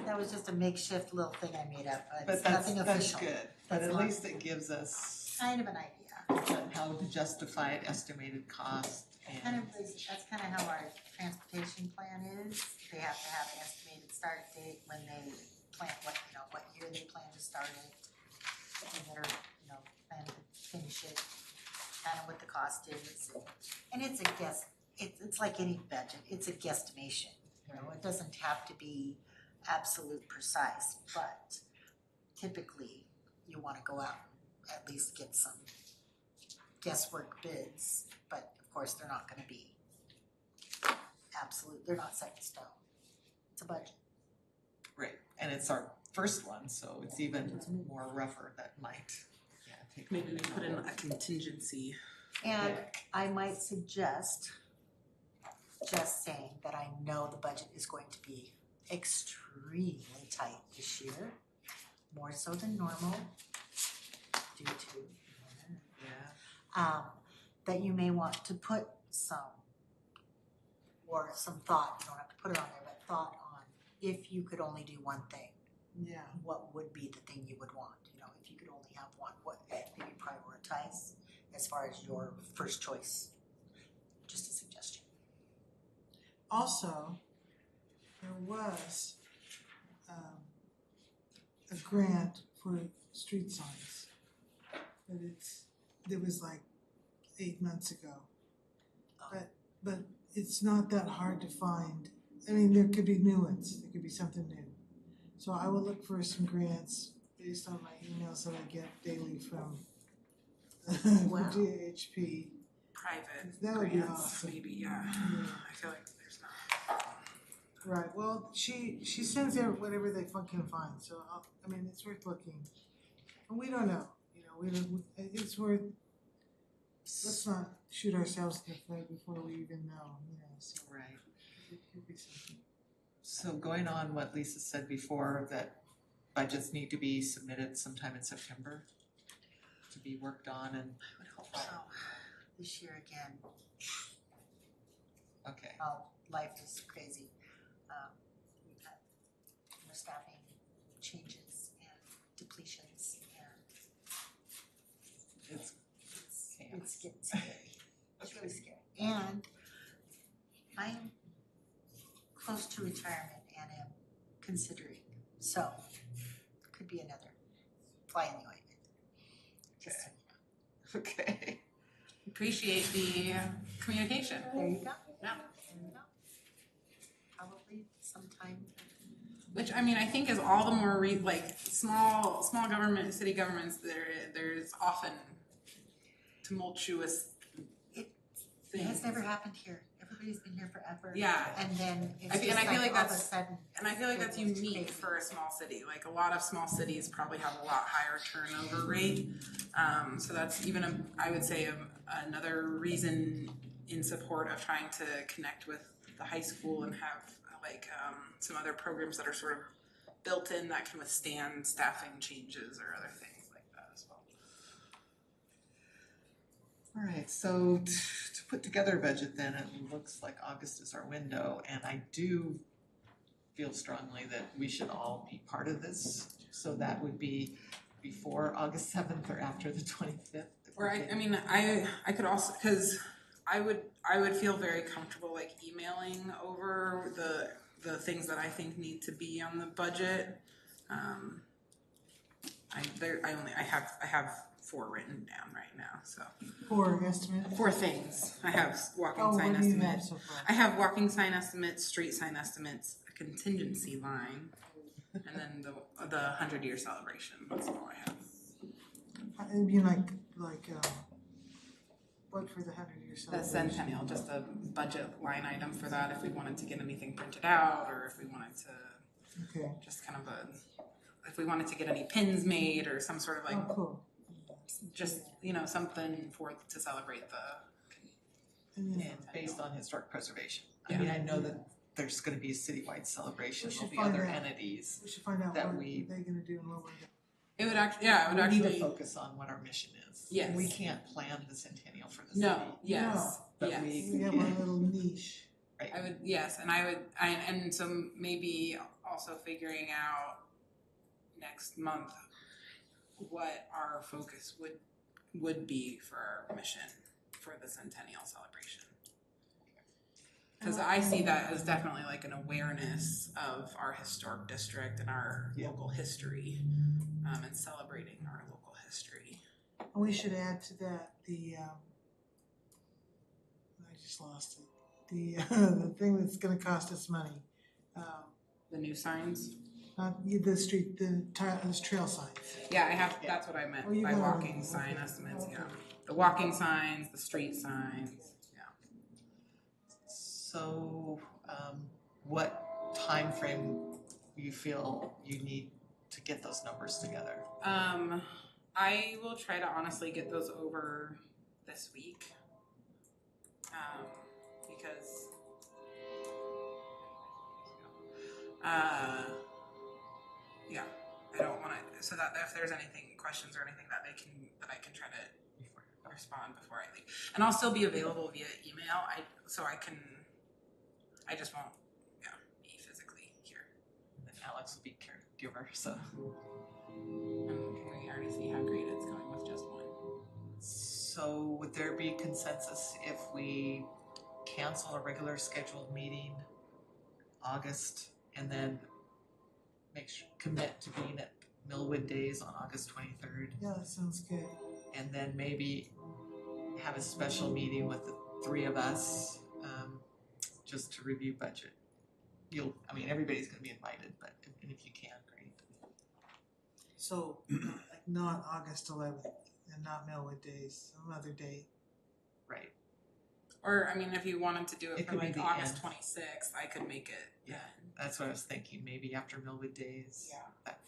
that was just a makeshift little thing I made up, but it's that's nothing official. good, but That's at not- least it gives us Kind of an idea. how to justify an estimated cost and. That's kind of how our transportation plan is. They have to have an estimated start date when they plan, what year they plan to start it. And they're, plan to finish it, kind of what the cost is. And it's a guess, it's like any budget, it's a guesstimation. It doesn't have to be absolute precise, but typically you wanna go out and at least get some guesswork bids, but of course, they're not gonna be absolute, they're not set in stone. It's a budget. Right, and it's our first one, so it's even more rougher, that might, take. Maybe we put in a contingency. And I might suggest just saying that I know the budget is going to be extremely tight this year, more so than normal due to Yeah, that you may want to put some thought, you don't have to put it on there, but thought on if you could only do one thing, Yeah, what would be the thing you would want? If you could only have one, what do you prioritize as far as your first choice? Just a suggestion. also, there was, a grant for street signs. But it was like 8 months ago. But it's not that hard to find. I mean, there could be new ones, there could be something new. So I will look for some grants based on my emails that I get daily from Wow. GHP. private That would be grants, awesome. maybe, yeah. Yeah. I feel like there's not. Right, well, she sends out whatever they can find, so I mean, it's worth looking. And we don't know, it's worth, let's not shoot ourselves in the foot before we even know, so Right. it could be something. So going on what Lisa said before, that budgets need to be submitted sometime in September to be worked on and, I would hope so. This year again, okay. life is crazy. We've had more staffing changes and depletions and It's it's getting scary. It's really scary. And I'm close to retirement and am considering, so could be another fly in the ointment. Just so you know. okay. Appreciate the communication. There you go. Yeah. There you go. Probably sometime. Which, I mean, I think is all the more like small government, city governments, there's often tumultuous It things. has never happened here. Everybody's been here forever. Yeah. And then it's I feel just like all of a that's- sudden. And I feel like that's it's unique crazy. for a small city. Like a lot of small cities probably have a lot higher turnover rate. So that's even I would say another reason in support of trying to connect with the high school and have some other programs that are sort of built in that can withstand staffing changes or other things like that as well. All right, so to put together a budget then, it looks like August is our window, and I do feel strongly that we should all be part of this. So that would be before August 7th or after the 25th. Or I could also, because I would feel very comfortable like emailing over the things that I think need to be on the budget. I have 4 written down right now, so. Poor estimate. 4 things. I have walking Oh, sign what do you have estimates. so far? I have walking sign estimates, street sign estimates, a contingency line, and then the 100-year celebration. That's all I have. I mean, what for the 100-year The celebration? centennial, just a budget line item for that if we wanted to get anything printed out or if we wanted to Okay, just kind of if we wanted to get any pins made or some sort of like oh, cool. just something to celebrate the And then, And based on historic preservation. Yeah. I mean, I know that there's gonna be a citywide celebration, We should there'll be find other out. entities. we should find out That what we- they're gonna do and what we're doing. it would actually We need to focus on what our mission is. Yes. We can't plan the centennial for the city. no yes No. But yes. We have our little niche. I would and so maybe also figuring out next month what our focus would be for our mission for the centennial celebration. Because I see that as definitely like an awareness of our historic district and our Yeah. local history, and celebrating our local history. And we should add to that I just lost it. The thing that's gonna cost us money. The new signs. Not the street, those trail signs. Yeah, I have. That's what I meant Oh, you by got it. walking sign Okay. estimates. Okay. Yeah, the walking signs, the street signs. Yeah. So, what time frame do you feel you need to get those numbers together? I will try to honestly get those over this week. Because yeah, I don't want to, so that if there's anything, questions or anything that I can try to respond before I leave. And I'll still be available via email, I just won't, be physically here. And Alex will be caregiver, so. And can we already see how great it's going with just one? So would there be consensus if we cancel a regular scheduled meeting August and then commit to being at Millwood Days on August 23rd? Yeah, that sounds good. And then maybe have a special meeting with the 3 of us, just to review budget. Everybody's gonna be invited, but if you can, great. So, like not August 11th, and and not Millwood days, some other date. Right. Or, I mean, if you wanted to do It it for could be like the August end. 26th, I could make it Yeah. then. That's what I was thinking, maybe after Millwood Days. Yeah. That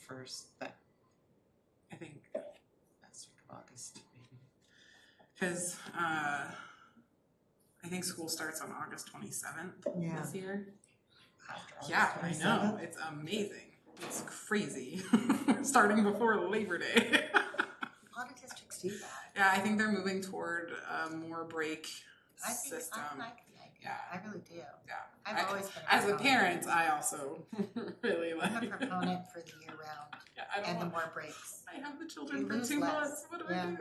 I think, last week of August, maybe. because I think school starts on August 27th Yeah. this year. After August Yeah, I know. 27th. It's amazing. It's crazy. Starting before Labor Day. A lot of districts do that. Yeah, I think they're moving toward a more break I think, system. I like the idea. Yeah. I really do. Yeah. I've always been As a proponent. parent, I also really like. I'm a proponent for the year round Yeah, I don't and the want. more breaks. I have the children You for lose 2 less. months. What do Yeah.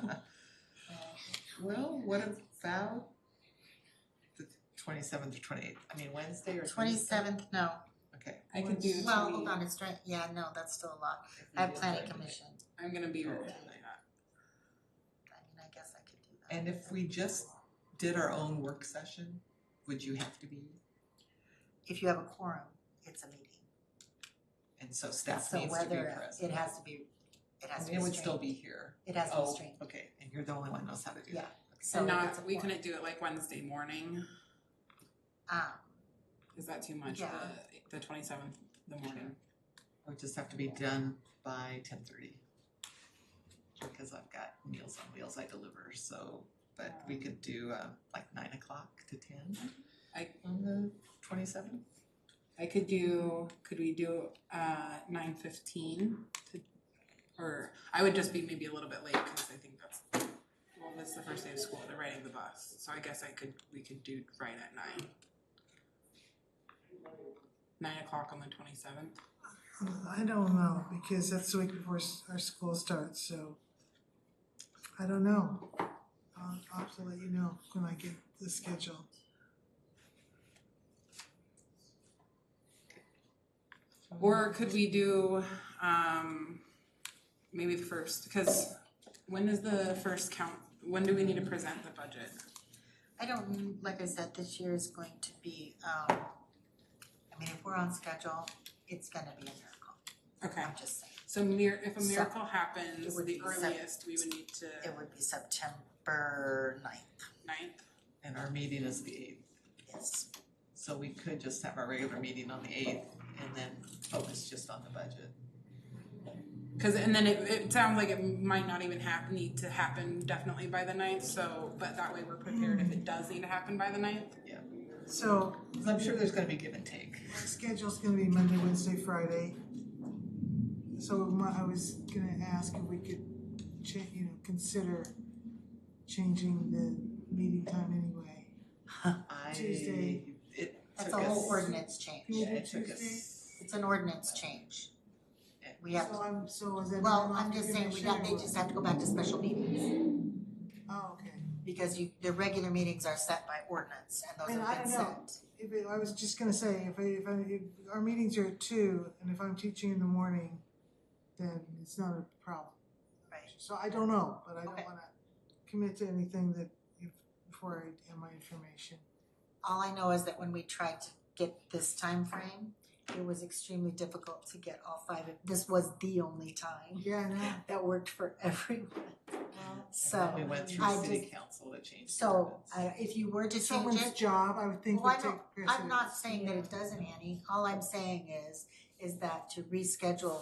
I do? Well, what about the 27th or 28th? I mean, Wednesday or Thursday? 27th, no. Okay. I could do the Well, 20 hold on, it's right, yeah, no, that's still a lot. If we I have did planning Friday. commission. I'm gonna be. Oh, Yeah. okay. I mean, I guess I could do that. And if we just did our own work session, would you have to be? If you have a quorum, it's a meeting. And so staff So needs to be whether present. it has to be, it has I to mean, be it would still streamed. be here. It has to be Oh, streamed. okay, and you're the only one who knows how to do Yeah. that. So And it's a not, we quorum. couldn't do it like Wednesday morning. Is that too much? Yeah. The 27th, the morning. It would just have to be done by 10:30. Because I've got Meals on Wheels I deliver, so, but we could do like 9 o'clock to 10 on the 27th. I could we do 9:15 to, or I would just be maybe a little bit late because I think that's the first day of school, they're riding the bus. So I guess we could do right at 9. 9 o'clock on the 27th. I don't know, because that's the week before our school starts, so I don't know. I'll have to let you know when I get the schedule. Or could we do maybe the first, because when is the first count, when do we need to present the budget? I don't, like I said, this year is going to be, I mean, if we're on schedule, it's gonna be a miracle. Okay, I'm just saying. so if a miracle happens, it would the be earliest we would need to It would be September 9th, 9th. And And our meeting is the 8th, yes. so we could just have our regular meeting on the 8th and then focus just on the budget. Cause and then it sounds like it might not even need to happen definitely by the 9th, so, but that way we're prepared if it does need to happen by the 9th. So 'Cause I'm sure there's gonna be give and take. my schedule's gonna be Monday, Wednesday, Friday. So I was gonna ask if we could consider changing the meeting time anyway. Tuesday. It That's took a whole us- ordinance change. Can we do Yeah, it took Tuesday? us, It's an ordinance change. We have, So is that? well, I'm just saying, they just have to go back to special meetings. Oh, okay. Because the regular meetings are set by ordinance and those And I have been don't know. set. I was just gonna say, if our meetings are at 2, and if I'm teaching in the morning, then it's not a problem. Right. So I don't know, but I don't Okay. wanna commit to anything before I have my information. All I know is that when we tried to get this time frame, it was extremely difficult to get all 5 this was the only time Yeah, I know. that worked for everyone. Well, So, and then we went through I city just- council to change the so ordinance. if you were to change someone's it, job, I would think well, would I take don't, precedence. I'm not saying that it doesn't, Annie, all I'm saying is that to reschedule,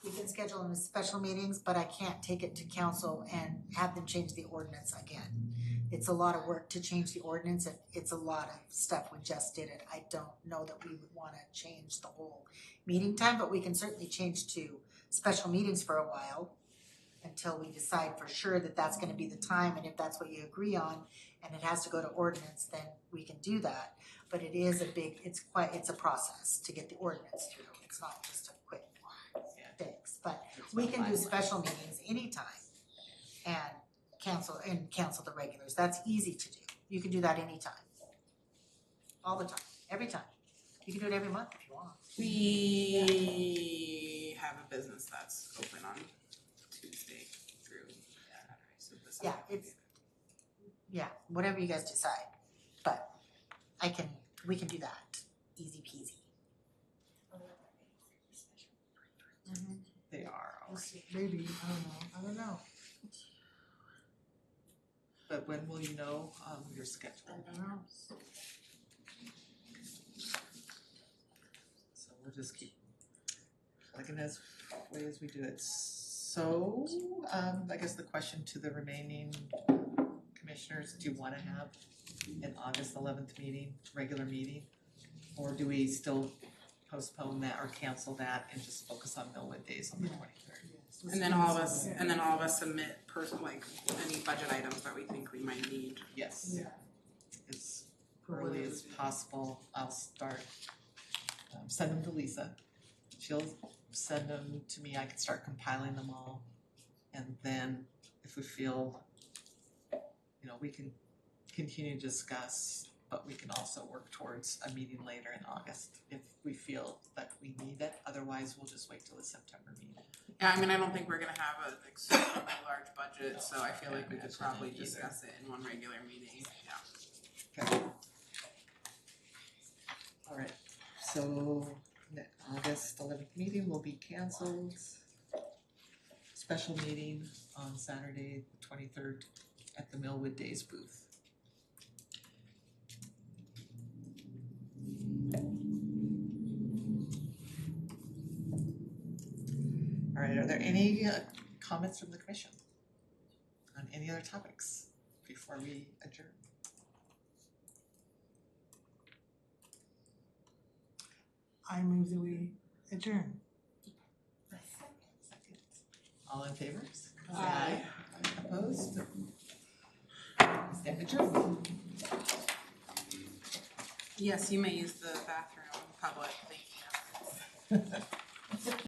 we can schedule in special meetings, but I can't take it to council and have them change the ordinance again. It's a lot of work to change the ordinance, it's a lot of stuff, we just did it, I don't know that we would wanna change the whole meeting time, but we can certainly change to special meetings for a while until we decide for sure that that's gonna be the time, and if that's what you agree on, and it has to go to ordinance, then we can do that. But it is it's a process to get the ordinance through, it's not just a quick Yeah. fix, but It's we not can do mine. special meetings anytime and cancel the regulars, that's easy to do, you can do that anytime. All the time, every time, you can do it every month if you want. We have a business that's open on Tuesday through Saturday, so this. Yeah, whatever you guys decide, but we can do that, easy peasy. They are already. Maybe, I don't know. but when will you know, your schedule? So we'll just keep plugging as way as we do it. So, I guess the question to the remaining commissioners, do you wanna have an August 11th meeting, regular meeting? Or do we still postpone that or cancel that and just focus on Millwood Days on the Yeah. 23rd? Yes, let's And then do all of this. us, and then all of us submit like any budget items that we think we might need. Yes, Yeah. as For early whatever as day. possible. I'll start, send them to Lisa. She'll send them to me, I can start compiling them all. And then if we feel, we can continue to discuss, but we can also work towards a meeting later in August if we feel that we need it. Otherwise, we'll just wait till the September meeting. Yeah, I mean, I don't think we're gonna have an exceptionally large budget, so I feel like we could Imagine probably that either. discuss it in one regular meeting, yeah. Okay. All right, so the August 11th meeting will be canceled. Special meeting on Saturday, the 23rd at the Millwood Days booth. All right, are there any comments from the commission on any other topics before we adjourn? I move that we adjourn. Second. All in favor? Aye. Opposed? Stand adjourned. Yes, you may use the bathroom, public, thank you.